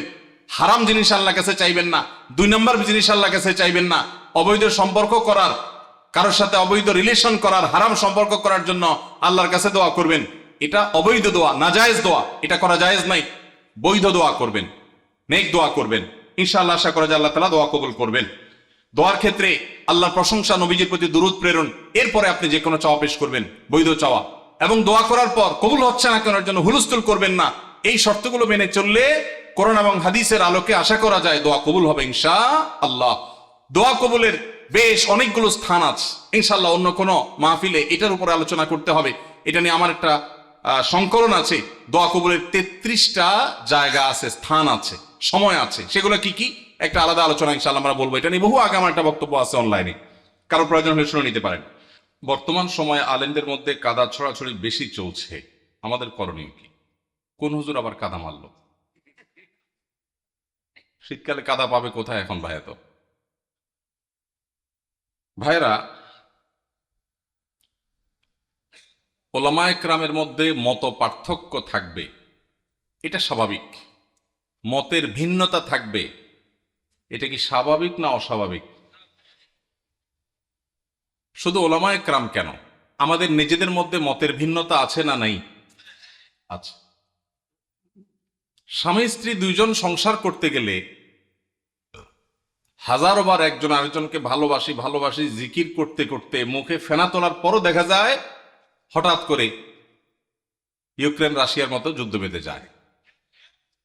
হারাম জিনিস আল্লাহর কাছে চাইবেন না, 2 নম্বর জিনিস আল্লাহর কাছে চাইবেন না। অবৈধ সম্পর্ক করার, কারোর সাথে অবৈধ রিলেশন করার, হারাম সম্পর্ক করার জন্য আল্লাহর কাছে দোয়া করবেন, এটা অবৈধ দোয়া, নাজায়েজ দোয়া, এটা করা জায়েজ নাই। বৈধ দোয়া করবেন, নেক দোয়া করবেন, ইনশাআল্লাহ আশা করা যায় আল্লাহ তাআলা দোয়া কবুল করবেন। দোয়ার ক্ষেত্রে আল্লাহর প্রশংসা, নবীজির প্রতি দুরূদ প্রেরণ, এরপরে আপনি যে কোনো চাওয়া পেশ করবেন, বৈধ চাওয়া। এবং দোয়া করার পর কবুল হচ্ছে না কেন জন্য হুলস্থুল করবেন না। এই শর্তগুলো মেনে চললে কোরআন এবং হাদিসের আলোকে আশা করা যায় দোয়া কবুল হবে ইনশাআল্লাহ। দোয়া কবুলের বেশ অনেকগুলো স্থান আছে, ইনশাআল্লাহ অন্য কোনো মাহফিলে এটার উপরে আলোচনা করতে হবে। এটা নিয়ে আমার একটা সংকলন আছে, দোয়া কবুলের 33টা জায়গা আছে, স্থান আছে, সময় আছে। সেগুলো কি কি একটা আলাদা আলোচনা ইনশাআল্লাহ আমরা বলবো। এটা নিয়ে বহু আগে আমার একটা বক্তব্য আছে অনলাইনে, কারো প্রয়োজন হলে শুনে নিতে পারেন। বর্তমান সময়ে আলেমদের মধ্যে কাদা ছড়াছড়ি বেশি চলছে, আমাদের করণীয় কি? কোন হুজুর আবার কাদা মারলো? শীতকালে কাদা পাবে কোথায় এখন ভাইয়া? তো ভাইরা, ওলামায়ে কেরামের মধ্যে মত পার্থক্য থাকবে, এটা স্বাভাবিক। মতের ভিন্নতা থাকবে, এটা কি স্বাভাবিক না অস্বাভাবিক? শুধু ওলামায়ে কেরাম কেন, আমাদের নিজেদের মধ্যে মতের ভিন্নতা আছে না নাই? আচ্ছা, স্বামী স্ত্রী 2 জন সংসার করতে গেলে হাজারো বার একজন আরেকজনকে ভালোবাসি ভালোবাসি জিকির করতে করতে মুখে ফেনা তোলার পরও দেখা যায় হঠাৎ করে ইউক্রেন রাশিয়ার মতো যুদ্ধ বেঁধে যায়,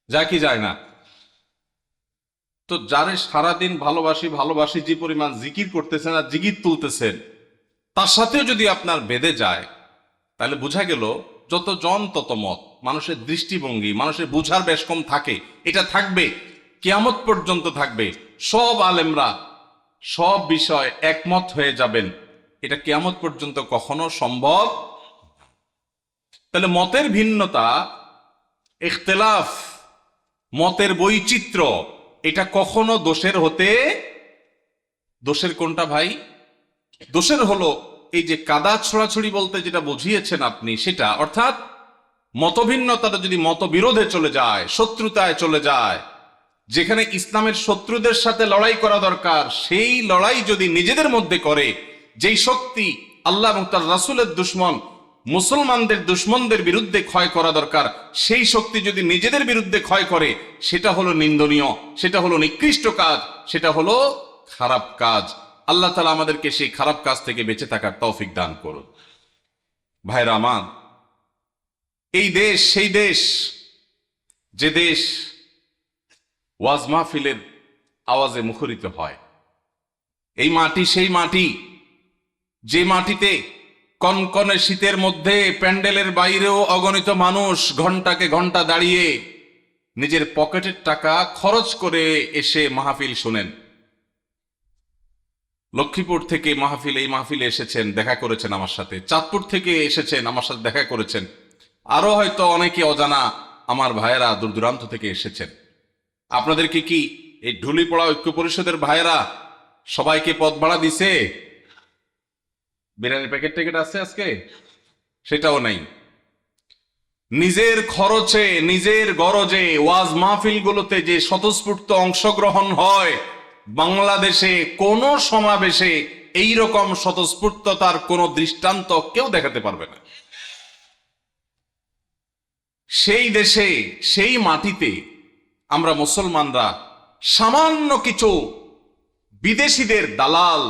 যায় কি যায় না? তো যারে সারাদিন ভালোবাসি ভালোবাসি যে পরিমাণ জিকির করতেছেন আর জিকির তুলতেছেন, তার সাথেও যদি আপনার বেঁধে যায়, তাহলে বোঝা গেল যত জন তত মত। মানুষের দৃষ্টিভঙ্গি, মানুষের বুঝার বেশ কম থাকে, এটা থাকবে, কিয়ামত পর্যন্ত থাকবে। সব আলেমরা সব বিষয় একমত হয়ে যাবেন, এটা কিয়ামত পর্যন্ত কখনো সম্ভব। তাহলে মতের ভিন্নতা, ইখতিলাফ, মতের বৈচিত্র্য, এটা কখনো দোষের হতে, দোষের কোনটা ভাই? দোষের হলো এই যে কাদা ছড়াছড়ি বলতে যেটা বুঝিয়েছেন আপনি, সেটা অর্থাৎ মতভিন্নতাটা যদি মতবিরোধে চলে যায়, শত্রুতায় চলে যায়, যেখানে ইসলামের শত্রুদের সাথে লড়াই করা দরকার, সেই লড়াই যদি নিজেদের মধ্যে করে, যেই শক্তি আল্লাহ এবং তার রাসূলের দুশমন, মুসলমানদের দুশমনদের বিরুদ্ধে ক্ষয় করা দরকার, সেই শক্তি যদি নিজেদের বিরুদ্ধে ক্ষয় করে, সেটা হলো নিন্দনীয়, সেটা হলো নিকৃষ্ট কাজ, সেটা হলো খারাপ কাজ। আল্লাহ তাআলা আমাদেরকে সেই খারাপ কাজ থেকে বেঁচে থাকার তৌফিক দান করুন। ভাইরা আমার, এই দেশ সেই দেশ, যে দেশ ওয়াজ মাহফিলের আওয়াজে মুখরিত হয়। এই মাটি সেই মাটি, যে মাটিতে কনকনে শীতের মধ্যে প্যান্ডেলের বাইরেও অগণিত মানুষ ঘন্টাকে ঘন্টা দাঁড়িয়ে নিজের পকেটের টাকা খরচ করে এসে মাহফিল শোনেন। লক্ষ্মীপুর থেকে এই মাহফিলে এসেছেন, দেখা করেছেন আমার সাথে। চাঁদপুর থেকে এসেছেন, আমার সাথে দেখা করেছেন। আরো হয়তো অনেকে অজানা আমার ভাইয়েরা দূর দূরান্ত থেকে এসেছেন। আপনাদেরকে কি এই ঢুলিপড়া ঐক্য পরিষদের ভাইয়েরা সবাইকে পদ ভাড়া দিছে? বিরিয়ানির প্যাকেট ট্যাকেট আছে আজকে? সেটাও নাই। নিজের খরচে, নিজের গরজে ওয়াজ মাহফিলগুলোতে যে স্বতঃস্ফূর্ত অংশগ্রহণ হয়, বাংলাদেশে কোন সমাবেশে এই রকম স্বতঃস্ফূর্ততার কোন দৃষ্টান্ত কেউ দেখাতে পারবে না। সেই দেশে, সেই মাটিতে আমরা মুসলমানরা সামান্য কিছু বিদেশিদের দালাল,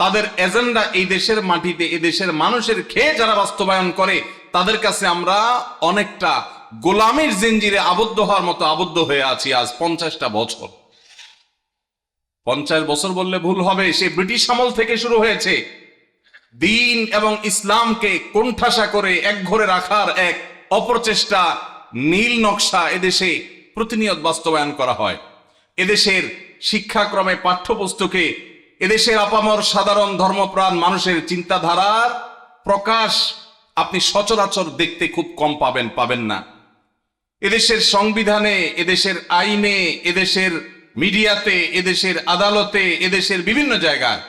তাদের এজেন্ডা এই দেশের মাটিতে, এই দেশের মানুষের খেয়ে যারা বাস্তবায়ন করে, তাদের কাছে আমরা অনেকটা গোলামের জিঞ্জিরে আবদ্ধ হওয়ার মতো আবদ্ধ হয়ে আছি আজ 50টা বছর। 50 বছর বললে ভুল হবে, সে ব্রিটিশ আমল থেকে শুরু হয়েছে। দিন এবং ইসলামকে কোণঠাসা করে একঘরে রাখার এক অপরচেষ্টা, নীল নকশা এদেশে প্রতিনিয়ত বাস্তবায়ন করা হয়। এদেশের শিক্ষাক্রমে, পাঠ্যপুস্তকে এদেশের আপামর সাধারণ ধর্মপ্রাণ মানুষের চিন্তাধারার প্রকাশ আপনি সচরাচর দেখতে খুব কম পাবেন না। এদেশের সংবিধানে, এদেশের আইনে, এদেশের মিডিয়াতে, এদেশের আদালতে, এদেশের বিভিন্ন জায়গায়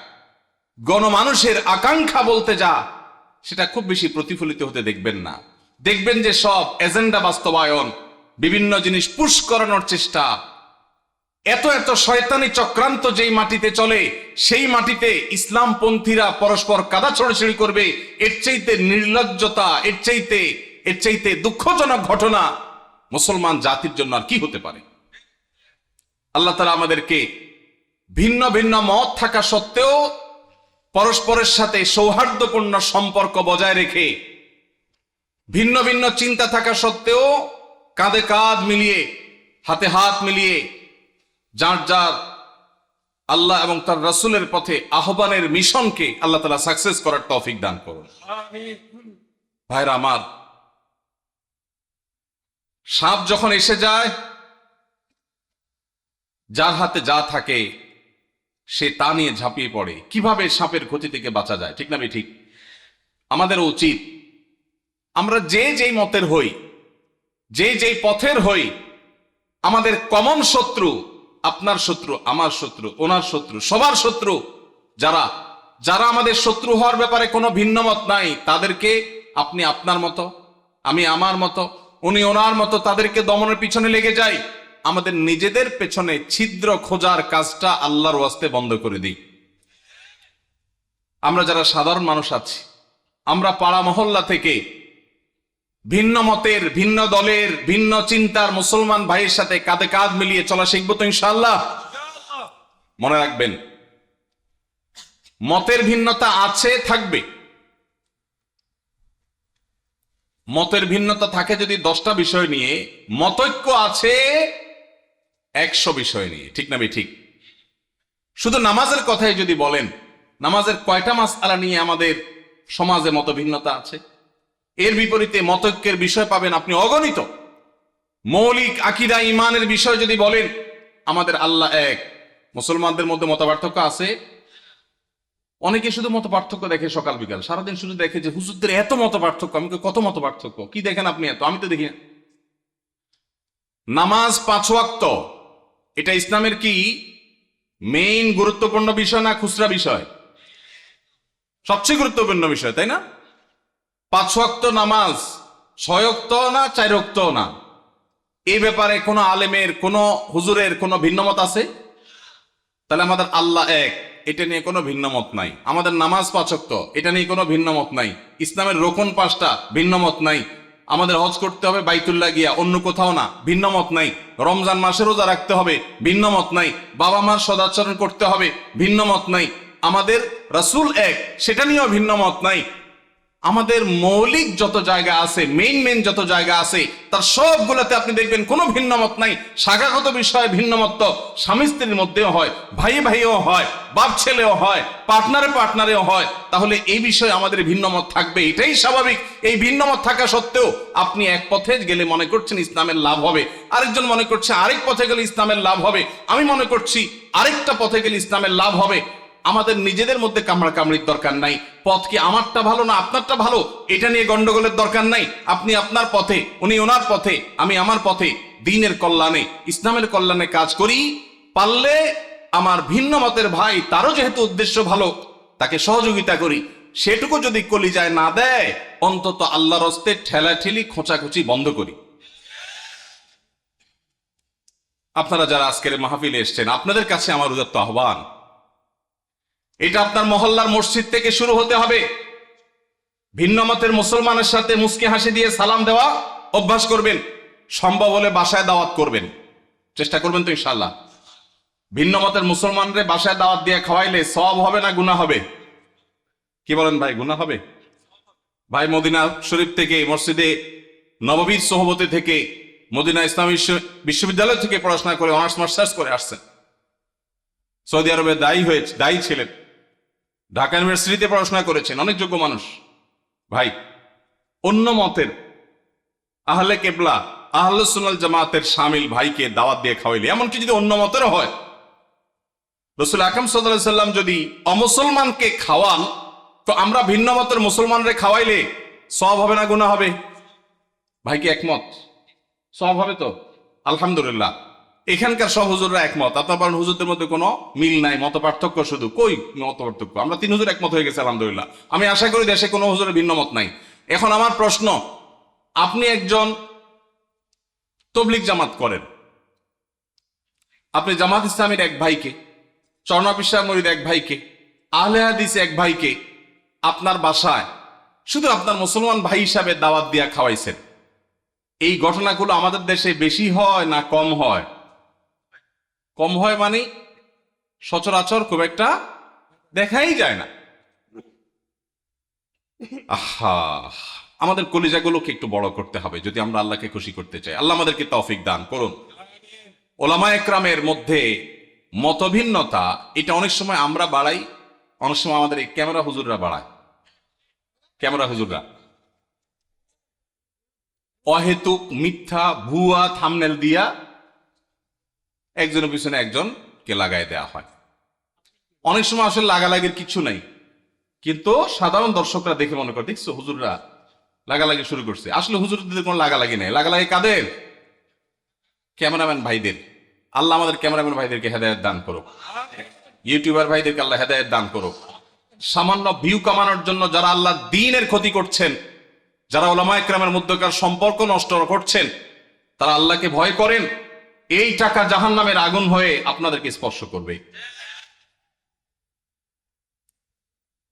গণমানুষের আকাঙ্ক্ষা বলতে যা, সেটা খুব বেশি প্রতিফলিত হতে দেখবেন না। দেখবেন যে সব এজেন্ডা বাস্তবায়ন, বিভিন্ন জিনিস পুশ করানোর চেষ্টা, এত এত শয়তানি চক্রান্ত যেই মাটিতে চলে, সেই মাটিতে ইসলামপন্থীরা পরস্পর কাদা ছড়াছড়ি করবে, এর চাইতে নির্লজ্জতা, এর চাইতে দুঃখজনক ঘটনা মুসলমান জাতির জন্য আর কি হতে পারে? আল্লাহ তাআলা আমাদেরকে ভিন্ন ভিন্ন মত থাকা সত্ত্বেও পরস্পরের সাথে সৌহার্দ্যপূর্ণ সম্পর্ক বজায় রেখে, ভিন্ন ভিন্ন চিন্তা থাকা সত্ত্বেও কাঁধে কাঁধ মিলিয়ে, হাতে হাত মিলিয়ে যার যার আল্লাহ এবং তার রাসূলের পথে আহ্বানের মিশনকে আল্লাহ তাআলা সাকসেস করার তৌফিক দান করুন। ভাইরা আমার, সাপ যখন এসে যায়, যার হাতে যা থাকে সে তা নিয়ে ঝাঁপিয়ে পড়ে। কিভাবে সাপের ক্ষতি থেকে বাঁচা যায়, ঠিক না? ঠিক। আমাদের উচিত, আমরা যে যেই মতের হই, যে যেই পথের হই, আমাদের কমন শত্রু, আপনার শত্রু, আমার শত্রু, ওনার শত্রু, সবার শত্রু যারা যারা আমাদের শত্রু হওয়ার ব্যাপারে কোনো ভিন্ন মত নাই, তাদেরকে আপনি আপনার মতো, আমি আমার মতো, উনি ওনার মতো, তাদেরকে দমনের পিছনে লেগে যাই। আমাদের নিজেদের পেছনে ছিদ্র খোঁজার কাজটা আল্লাহর ওয়াস্তে বন্ধ করে দিই। আমরা যারা সাধারণ মানুষ আছি, আমরা পাড়া মহল্লা থেকে ভিন্ন মতের, ভিন্ন দলের, ভিন্ন চিন্তার মুসলমান ভাইয়ের সাথে কাঁধে কাঁধ মিলিয়ে চলা শিখবো তো ইনশাআল্লাহ। মনে রাখবেন, মতের ভিন্নতা আছে, থাকবে, মতের ভিন্নতা থাকে যদি 10টা বিষয় নিয়ে, মতৈক্য আছে 100 বিষয় নিয়ে, ঠিক না ঠিক? শুধু নামাজের কথাই যদি বলেন, নামাজের কয়টা মাসআলা নিয়ে আমাদের সমাজে মত ভিন্নতা আছে? এর বিপরীতে মতৈক্যের বিষয় পাবেন আপনি অগণিত। মৌলিক আকীদা ঈমানের বিষয় যদি বলেন, আমাদের আল্লাহ এক। মুসলমানদের মধ্যে মতপার্থক্য আছে। অনেকে শুধু মত পার্থক্য দেখে সকাল বিকাল, সারাদিন শুধু দেখে যে হুজুরদের এত মত পার্থক্য। আমি কই, কত মত পার্থক্য? কি দেখেন আপনি এত? আমি তো দেখি না। নামাজ 5 ওয়াক্ত, এটা ইসলামের কি মেইন গুরুত্বপূর্ণ বিষয় না খুচরা বিষয়? সবচেয়ে গুরুত্বপূর্ণ বিষয়, তাই না? 5 ওয়াক্ত নামাজ 6 ওয়াক্ত না 4 ওয়াক্ত না, এই ব্যাপারে কোনো আলেমের, কোনো হুজুরের কোনো ভিন্নমত আছে? তাহলে আমাদের আল্লাহ এক, এটা নিয়ে কোনো ভিন্নমত নাই। আমাদের নামাজ 5 ওয়াক্ত, এটা নিয়ে কোনো ভিন্নমত নাই। ইসলামের রোকন 5টা, ভিন্নমত নাই। আমাদের হজ করতে হবে বাইতুল্লাহ গিয়া, অন্য কোথাও না, ভিন্নমত নাই। রমজান মাসে রোজা রাখতে হবে, ভিন্নমত নাই। বাবা মার সদাচরণ করতে হবে, ভিন্নমত নাই। আমাদের রাসূল এক, সেটা নিয়েও ভিন্নমত নাই। আমাদের মৌলিক যত জায়গা আছে, মেইন যত জায়গা আছে, তার সবগুলোতে আপনি দেখবেন কোনো ভিন্নমত নাই। শাখাগত বিষয়ে ভিন্নমত তো স্বামী স্ত্রীর মধ্যেও হয়, ভাই ভাইও হয়, বাপ ছেলেও হয়, পার্টনারেও হয়। তাহলে এই বিষয়ে আমাদের ভিন্নমত থাকবে, এটাই স্বাভাবিক। এই ভিন্নমত থাকা সত্ত্বেও আপনি এক পথে গেলে মনে করছেন ইসলামের লাভ হবে, আরেকজন মনে করছে আরেক পথে গেলে ইসলামের লাভ হবে, আমি মনে করছি আরেকটা পথে গেলে ইসলামের লাভ হবে। আমাদের নিজেদের মধ্যে কামড়াকামড়ির দরকার নাই। পথ কি আমারটা ভালো না আপনারটা ভালো, এটা নিয়ে গন্ডগোলের দরকার নাই। আপনি আপনার পথে, উনি ওনার পথে, আমি আমার পথে, দ্বীনের কল্যাণে, ইসলামের কল্যাণে কাজ করি। পারলে আমার ভিন্ন মতের ভাই, তারও যেহেতু উদ্দেশ্য ভালো, তাকে সহযোগিতা করি। সেটুকু যদি কলিজায় না দেয়, অন্তত আল্লাহর হস্তে ঠেলাঠেলি খোঁচাখুচি বন্ধ করি। আপনারা যারা আজকের মাহফিলে এসছেন, আপনাদের কাছে আমার উদাত্ত আহ্বান, এটা আপনার মহল্লার মসজিদ থেকে শুরু হতে হবে। ভিন্ন মতের মুসলমানের সাথে মুস্কি হাসি দিয়ে সালাম দেওয়া অভ্যাস করবেন। সম্ভব হলে বাসায় দাওয়াত করবেন, চেষ্টা করবেন তো ইনশাআল্লাহ। ভিন্ন মতের মুসলমানরে বাসায় দাওয়াত দিয়ে খাওয়াইলে সওয়াব হবে না গুনাহ হবে? কি বলেন ভাই, গুনাহ হবে? ভাই মদিনা শরীফ থেকে, মসজিদে নববীর সোহবতে থেকে, মদিনা ইসলামী বিশ্ববিদ্যালয় থেকে পড়াশোনা করে অনার্স মাস্টার্স করে আসছেন। সৌদি আরবে দায়ী ছিলেন, ঢাকা ইউনিভার্সিটিতে পড়াশোনা করেছেন, অনেক যোগ্য মানুষ। ভাই, অন্য মতের আহলে কেবলা, আহলে সুন্নাল জামাতের শামিল ভাইকে দাওয়াত দিয়ে খাওয়াইলে, এমনকি যদি অন্য মতেরও হয়, রাসূল আকরাম সাল্লাল্লাহু আলাইহি সাল্লাম যদি অমুসলমানকে খাওয়ান, তো আমরা ভিন্ন মতের মুসলমানরে খাওয়াইলে সওয়াব হবে না গুনাহ হবে? ভাই কি একমত? সওয়াব হবে তো? আলহামদুলিল্লাহ। এখানকার সব হুজুররা একমত। আপনার বলেন হুজুরদের মধ্যে কোনো মিল নাই, মত পার্থক্য শুধু। কই মত পার্থক্য? আমরা 3 হুজুর একমত হয়ে গেছে আলহামদুলিল্লাহ। আমি আশা করি দেশে কোনো হুজুরের ভিন্ন মত নাই। এখন আমার প্রশ্ন, আপনি একজন তবলিগ জামাত করেন, আপনি জামাত ইসলামের এক ভাইকে, চরনাপিসা মরিদ এক ভাইকে, আহলে হাদিস এক ভাইকে আপনার বাসায় শুধু আপনার মুসলমান ভাই হিসাবে দাওয়াত দিয়া খাওয়াইছেন। এই ঘটনাগুলো আমাদের দেশে বেশি হয় না কম হয়? কম হয় মানে সচরাচর খুব একটা দেখাই যায় না। আহা, আমাদের কলিজাগুলোকে একটু বড় করতে হবে যদি আমরা আল্লাহকে খুশি করতে চাই। আল্লাহ আমাদেরকে তৌফিক দান করুন। ওলামা একরামের মধ্যে মতভিন্নতা, এটা অনেক সময় আমরা বাড়াই, অনেক সময় আমাদের এই ক্যামেরা হুজুররা বাড়ায়। ক্যামেরা হুজুররা অহেতুক মিথ্যা ভুয়া থাম্বনেল দিয়া একজনের পিছনে একজনকে লাগাই দেওয়া হয়। অনেক সময় আসলে লাগালাগির কিছু নাই, কিন্তু সাধারণ দর্শকরা দেখে মনে করে, দেখছো হুজুররা লাগালাগি শুরু করছে। আসলে হুজুরদের কোনো লাগালাগি নেই, লাগালাগি কাদের? ক্যামেরাম্যান ভাইদের। আল্লাহ আমাদের ক্যামেরাম্যান ভাইদেরকে হেদায়েত দান করুক, ইউটিউবার ভাইদেরকে আল্লাহ হেদায়েত দান করুক। সামান্য ভিউ কামানোর জন্য যারা আল্লাহ দ্বীনের ক্ষতি করছেন, যারা ওলামা একরামের মধ্যকার সম্পর্ক নষ্ট করছেন, তারা আল্লাহকে ভয় করেন। এই টাকা জাহান্নামের আগুন হয়ে আপনাদেরকে স্পর্শ করবে।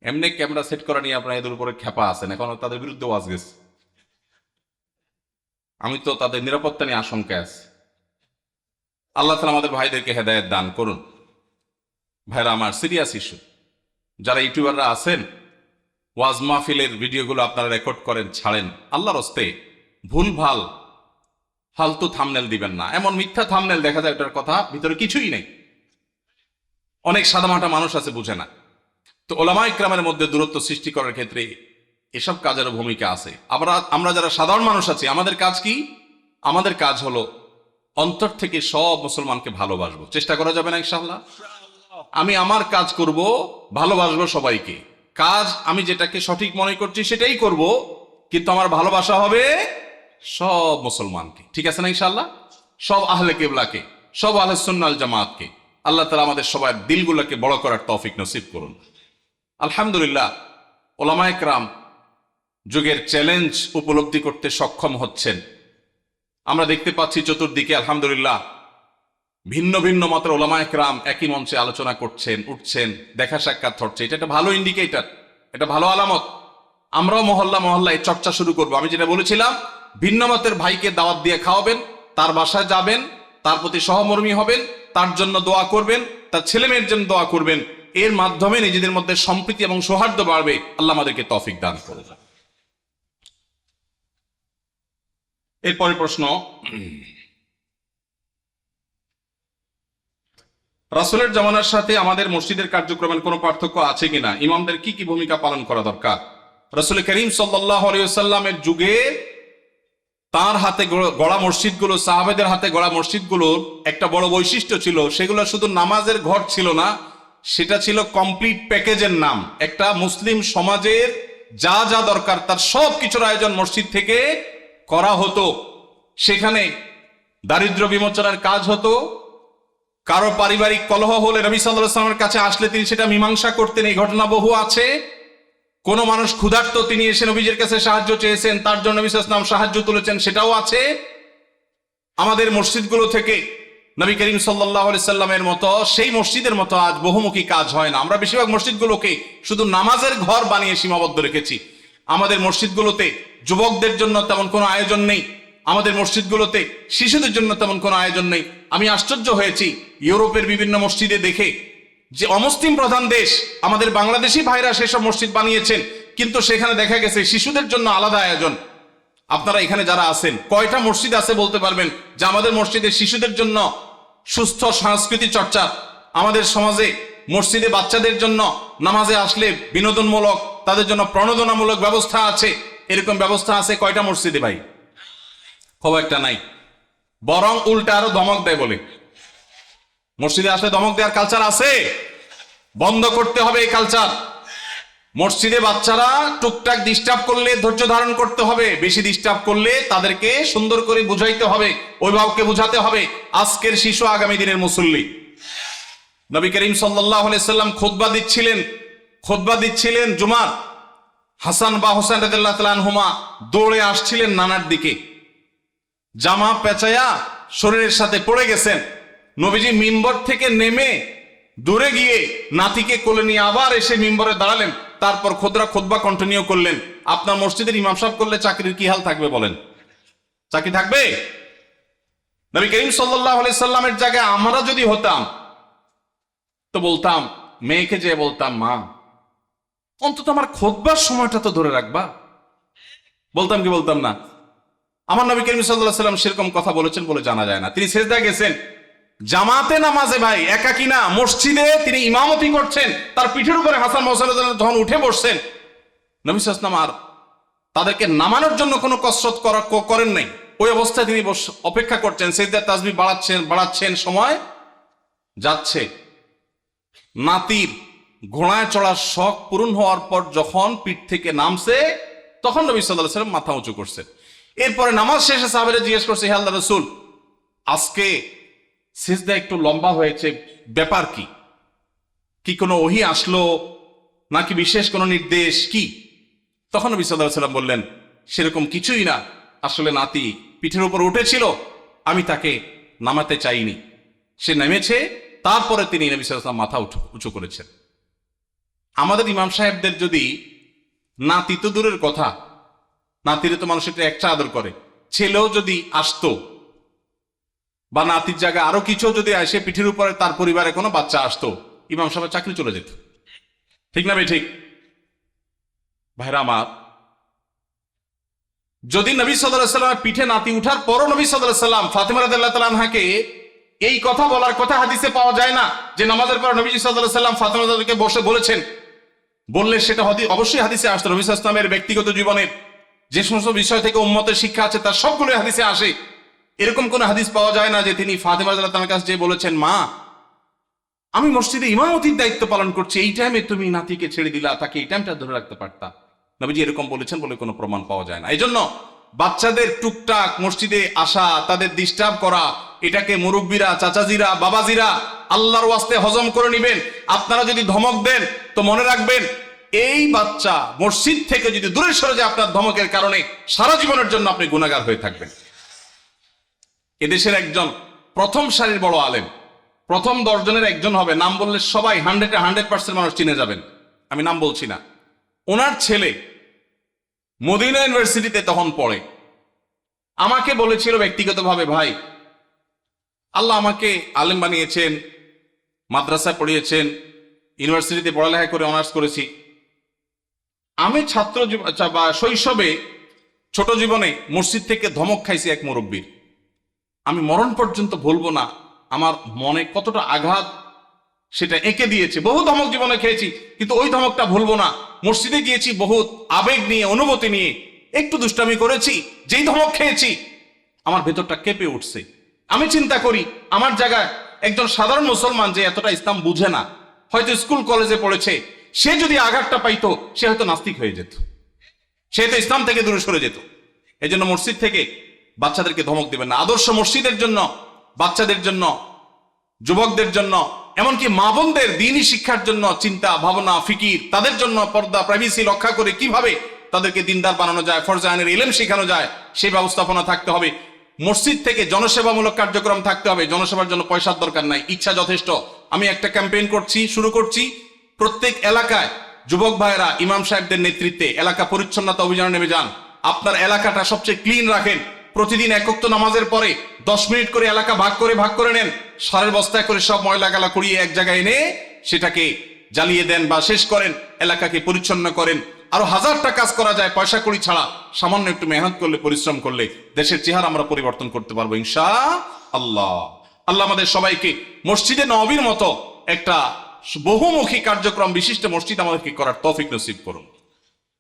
এমনি ক্যামেরা সেট করা নিয়ে আপনার এদের উপরে খেপা আছেন, এখন তাদের বিরুদ্ধে ওয়াজ গেছে। আমি তো তাদের নিরাপত্তা নিয়ে আশঙ্কায় আছি। আল্লাহ তাআলা আমাদের ভাইদেরকে হেদায়েত দান করুন। ভাইরা আমার, সিরিয়াস ইস্যু। যারা ইউটিউবাররা আছেন, ওয়াজ মাহফিলের ভিডিওগুলো আপনারা রেকর্ড করেন, ছাড়েন, আল্লাহর হস্তে ভুল ভাল ফালতু থাম্বনেল দিবেন না। এমন মিথ্যা থাম্বনেল দেখা যায় ওটার কথা ভিতরে কিছুই নেই। অনেক সাদামাটা মানুষ আছে, বুঝে না। তো ওলামা ইকরামের মধ্যে দূরত্ব সৃষ্টি করার ক্ষেত্রে এসব কাজেরও ভূমিকা আছে। আমরা যারা সাধারণ মানুষ আছি, আমাদের কাজ কি? আমাদের কাজ হলো অন্তর থেকে সব মুসলমানকে ভালোবাসবো। চেষ্টা করা যাবে না ইনশাআল্লাহ? আমি আমার কাজ করব, ভালোবাসবো সবাইকে। কাজ আমি যেটাকে সঠিক মনে করছি সেটাই করব, কিন্তু আমার ভালোবাসা হবে সব মুসলমানকে। ঠিক আছে না ইনশাআল্লাহ? সব আহলে কিবলাকে, সব আহলে সুন্নাত ওয়াল জামাতকে। আল্লাহ তাআলা আমাদের সবার দিলগুলোকে বড় করার তৌফিক নসিব করুন। আলহামদুলিল্লাহ, ওলামা ইকরাম যুগের চ্যালেঞ্জ উপলব্ধি করতে সক্ষম হচ্ছেন। আমরা দেখতে পাচ্ছি চতুর্দিকে আলহামদুলিল্লাহ ভিন্ন ভিন্ন মতের ওলামা ইকরাম একই মঞ্চে আলোচনা করছেন, উঠছেন, দেখা সাক্ষাৎ হচ্ছে। এটা একটা ভালো ইন্ডিকেটর, এটা ভালো আলামত। আমরাও মহল্লা মহল্লায় চর্চা শুরু করব। আমি যেটা বলেছিলাম, ভিন্ন মতের ভাইকে দাওয়াত দিয়ে খাওয়াবেন, তার বাসায় যাবেন, তার প্রতি সহমর্মী হবেন, তার জন্য দোয়া করবেন, তার ছেলে মেয়ের জন্য দোয়া করবেন। এর মাধ্যমে নিজেদের মধ্যে সম্প্রীতি এবং সৌহার্দ্য বাড়বে। আল্লাহ আমাদেরকে তৌফিক দান করুন। এরপরে প্রশ্ন, রাসূলের জামানার সাথে আমাদের মসজিদের কার্যক্রমের কোনো পার্থক্য আছে কিনা? ইমামদের কি কি ভূমিকা পালন করা দরকার? রাসূল করিম সাল্লাল্লাহু আলাইহি ওয়াসাল্লামের যুগে তার হাতে গড়া মসজিদগুলো, সাহাবাদের হাতে গড়া মসজিদগুলোর একটা বড় বৈশিষ্ট্য ছিল, সেগুলো শুধু নামাজের ঘর ছিল না, সেটা ছিল কমপ্লিট প্যাকেজের নাম। একটা মুসলিম সমাজের যা যা দরকার তার সব কিছুর আয়োজন মসজিদ থেকে করা হতো। সেখানে দারিদ্র বিমোচনের কাজ হতো। কারো পারিবারিক কলহ হলে নবী সাল্লাল্লাহু আলাইহি ওয়াসাল্লামের কাছে আসলে তিনি সেটা মীমাংসা করতেন। এই ঘটনা বহু আছে। কোন মানুষ ক্ষুধার্ত, তিনি এসে নবীজির কাছে সাহায্য চেয়েছেন, তার জন্য নবী সাল্লাল্লাহু আলাইহি ওয়াসাল্লাম সাহায্য তুলেছেন, সেটাও আছে। আমাদের মসজিদগুলো থেকে নবী করিম সাল্লাল্লাহু আলাইহি সাল্লামের মতো, সেই মসজিদের মতো আজ বহুমুখী কাজ হয় না। আমরা বেশিরভাগ মসজিদগুলোকে শুধু নামাজের ঘর বানিয়ে সীমাবদ্ধ রেখেছি। আমাদের মসজিদগুলোতে যুবকদের জন্য তেমন কোনো আয়োজন নেই। আমাদের মসজিদগুলোতে শিশুদের জন্য তেমন কোনো আয়োজন নেই। আমি আশ্চর্য হয়েছি ইউরোপের বিভিন্ন মসজিদে দেখে, যে অমুসলিম প্রধান দেশ, আমাদের বাংলাদেশি ভাইরা সেসব মসজিদ বানিয়েছেন, কিন্তু সেখানে দেখা গেছে শিশুদের জন্য আলাদা আয়োজন। আপনারা এখানে যারা আছেন, কয়টা মসজিদ আছে বলতে পারবেন যে আমাদের মসজিদে শিশুদের জন্য সুস্থ সংস্কৃতি চর্চা, আমাদের সমাজে মসজিদে বাচ্চাদের জন্য নামাজে আসলে বিনোদনমূলক, তাদের জন্য প্রণোদনামূলক ব্যবস্থা আছে? এরকম ব্যবস্থা আছে কয়টা মসজিদে ভাই? খুব একটা নাই। বরং উল্টা আরো ধমক দেয় বলে। মসজিদে আসলে ধমক দেওয়ার কালচার আছে, বন্ধ করতে হবে এই কালচার। মসজিদে বাচ্চারা টুকটাক ডিস্টার্ব করলে ধৈর্য ধারণ করতে হবে, বেশি ডিস্টার্ব করলে তাদেরকে সুন্দর করে বুঝাইতে হবে, অভিভাবককে বুঝাতে হবে। আজকের শিশু আগামী দিনের মুসল্লি। নবী করিম সাল্লাল্লাহু আলাইহি সাল্লাম খুতবা দিচ্ছিলেন জুমার। হাসান বা হোসেন রাদিয়াল্লাহু তাআলা আনহুমা দৌড়ে আসছিলেন নানার দিকে, জামা পেঁচায়া শরীরের সাথে পড়ে গেছেন। নবীজি মিম্বর থেকে নেমে দূরে গিয়ে নাতিকে কোলে নিয়ে আবার এসে মিম্বরে দাঁড়ালেন। তারপর খুতবা কন্টিনিউ করলেন। আপনার মসজিদের ইমাম সাহেব করলে চাকরির কি হাল থাকবে বলেন? চাকরি থাকবে? নবী করিম সাল্লাল্লাহু আলাইহি সাল্লামের জায়গায় আমরা যদি হতাম তো বলতাম, মেয়েকে যে বলতাম, মা অন্তত আমার খুতবার সময়টা তো ধরে রাখবা। বলতাম কি বলতাম না? আমার নবী করিম সাল্লাল্লাহু আলাইহি সাল্লাম সেরকম কথা বলেছেন বলে জানা যায় না। তিনি সিজদায় গেছেন জামাতে নামাজে, ভাই একাকী না, মসজিদে তিনি ইমামতি করছেন। তার পিঠের উপরে হাসান হোসেন যখন উঠে বসছেন, নবী সাল্লাল্লাহু আলাইহি ওয়াসাল্লাম আর তাদেরকে নামানোর জন্য কোনো কসরত করেন নাই। ওই অবস্থায় তিনি অপেক্ষা করছেন, সিজদার তাসবিহ বাড়াচ্ছেন, সময় যাচ্ছে। নাতির ঘোড়ায় চড়ার শখ পূরণ হওয়ার পর যখন পিঠ থেকে নামছে, তখন নবী সাল্লাল্লাহু আলাইহি ওয়াসাল্লাম মাথা উঁচু করছেন। এরপরে নামাজ শেষে সাহাবারা জিজ্ঞেস করছে, হে আল্লাহর রাসূল, আজকে সিজদা একটু লম্বা হয়েছে, ব্যাপার কি? কি কোনো ওহী আসলো নাকি বিশেষ কোনো নির্দেশ কি? তখন নবী সাল্লাল্লাহু আলাইহি ওয়াসাল্লাম বললেন, সেরকম কিছুই না, আসলে নাতি পিঠের উপর উঠেছিল, আমি তাকে নামাতে চাইনি, সে নেমেছে, তারপরে তিনি নবী সাল্লাল্লাহু আলাইহি ওয়াসাল্লাম মাথা উঁচু করেছেন। আমাদের ইমাম সাহেবদের যদি নাতি তো দূরের কথা, নাতিরে তো মানুষ একটা আদর করে, ছেলেও যদি আসতো বা নাতির জায়গায় আরো কিছু যদি আসে, পিঠের উপরে তার পরিবারে কোনো বাচ্চা আসতো, ইমাম সাহেবের চাকরি চলে যেত। ঠিক না ভাই? ঠিক। ভাইরা আমার, যদি নবী সাল্লাল্লাহু আলাইহি ওয়াসাল্লামের পিঠে নাতি উঠার পরও নবী সাল্লাল্লাহু আলাইহি ওয়াসাল্লাম ফাতিমা রাদিয়াল্লাহু তাআলা আনহাকে এই কথা বলার কথা হাদিসে পাওয়া যায় না যে নামাজের পর নবী সাল্লাল্লাহু আলাইহি ওয়াসাল্লাম ফাতিমা রাদিয়াল্লাহু বসে বলেছেন, বললে সেটা অবশ্যই হাদিসে আসতো। নবী সাল্লাল্লাহু আলাইহি ওয়াসাল্লামের ব্যক্তিগত জীবনের যে সমস্ত বিষয় থেকে উম্মতের শিক্ষা আছে তার সবগুলো হাদিসে আসে। এরকম কোন হাদিস পাওয়া যায় না যে তিনি ফাতিমা রাদিয়াল্লাহু তাআলার কাছে যে বলেছেন, মা আমি মসজিদে ইমামতির দায়িত্ব পালন করছি, এই টাইমে তুমি নাতিকে ছেড়ে দিলা, তাকে এই টাইমটা ধরে রাখতে পারতা। নবীজি এরকম বলেছেন বলে কোনো প্রমাণ পাওয়া যায় না। এই জন্য বাচ্চাদের টুকটাক মসজিদে আসা, তাদের ডিস্টার্ব করা, এটাকে মুরব্বীরা, চাচাজিরা, বাবাজিরা আল্লাহর ওয়াস্তে হজম করে নিবেন। আপনারা যদি ধমক দেন তো মনে রাখবেন, এই বাচ্চা মসজিদ থেকে যদি দূরে সরে যায় আপনার ধমকের কারণে, সারা জীবনের জন্য আপনি গুনাহগার হয়ে থাকবেন। এদেশের একজন প্রথম সারির বড় আলেম, প্রথম 10 জনের একজন হবে, নাম বললে সবাই 100% মানুষ চিনে যাবেন, আমি নাম বলছি না। ওনার ছেলে মদিনা ইউনিভার্সিটিতে তখন পড়ে, আমাকে বলেছিল ব্যক্তিগতভাবে, ভাই আল্লাহ আমাকে আলেম বানিয়েছেন, মাদ্রাসায় পড়িয়েছেন, ইউনিভার্সিটিতে পড়ালেখা করে অনার্স করেছি। আমি ছাত্র বা শৈশবে, ছোট জীবনে মসজিদ থেকে ধমক খাইছি এক মুরব্বীর। আমি মরণ পর্যন্ত ভুলবো না আমার মনে কতটা আঘাত সেটা এঁকে দিয়েছে। বহু ধমক জীবনে খেয়েছি, কিন্তু ওই ধমকটা ভুলবো না। মসজিদে গিয়েছি বহুত আবেগ নিয়ে, অনুভূতি নিয়ে, একটু দুষ্টামি করেছি, যেই ধমক খেয়েছি আমার ভেতরটা কেঁপে উঠছে। আমি চিন্তা করি, আমার জায়গায় একজন সাধারণ মুসলমান যে এতটা ইসলাম বুঝে না, হয়তো স্কুল কলেজে পড়েছে, সে যদি আঘাতটা পাইতো সে হয়তো নাস্তিক হয়ে যেত, সে তো ইসলাম থেকে দূরে সরে যেত। এই জন্য মসজিদ থেকে বাচ্চাদেরকে ধমক দেবেন না। আদর্শ মসজিদের জন্য, বাচ্চাদের জন্য, যুবকদের জন্য, এমনকি মা বোনদের দ্বীনি শিক্ষার জন্য চিন্তা ভাবনা, ফিকির, তাদের জন্য পর্দা, প্রাইভেসি রক্ষা করে কিভাবে তাদেরকে দিনদার বানানো যায়, ফরজে আইনের ইলম শেখানো যায়, সেই ব্যবস্থাপনা থাকতে হবে। মসজিদ থেকে জনসেবামূলক কার্যক্রম থাকতে হবে। জনসেবার জন্য পয়সার দরকার নাই, ইচ্ছা যথেষ্ট। আমি একটা ক্যাম্পেইন শুরু করছি, প্রত্যেক এলাকায় যুবক ভাইয়েরা ইমাম সাহেবদের নেতৃত্বে এলাকা পরিচ্ছন্নতা অভিযানে নেমে যান। আপনার এলাকাটা সবচেয়ে ক্লিন রাখেন। প্রতিদিন এক ওয়াক্ত নামাজের পরে 10 মিনিট করে এলাকা ভাগ করে নেন, সারের বস্তায় করে সব ময়লা গালা কুড়িয়ে এক জায়গায় এনে সেটাকে জ্বালিয়ে দেন বা শেষ করেন, এলাকাকে পরিচ্ছন্ন করেন। আরো 1000টা কাজ করা যায় পয়সা কড়ি ছাড়া, সামান্য একটু মেহনত করলে, পরিশ্রম করলে দেশের চেহারা আমরা পরিবর্তন করতে পারবো ইনশাআল্লাহ। আল্লাহ আমাদের সবাইকে মসজিদে নববীর মতো একটা বহুমুখী কার্যক্রম বিশিষ্ট মসজিদ আমাদেরকে করার তৌফিক নসিব করুন।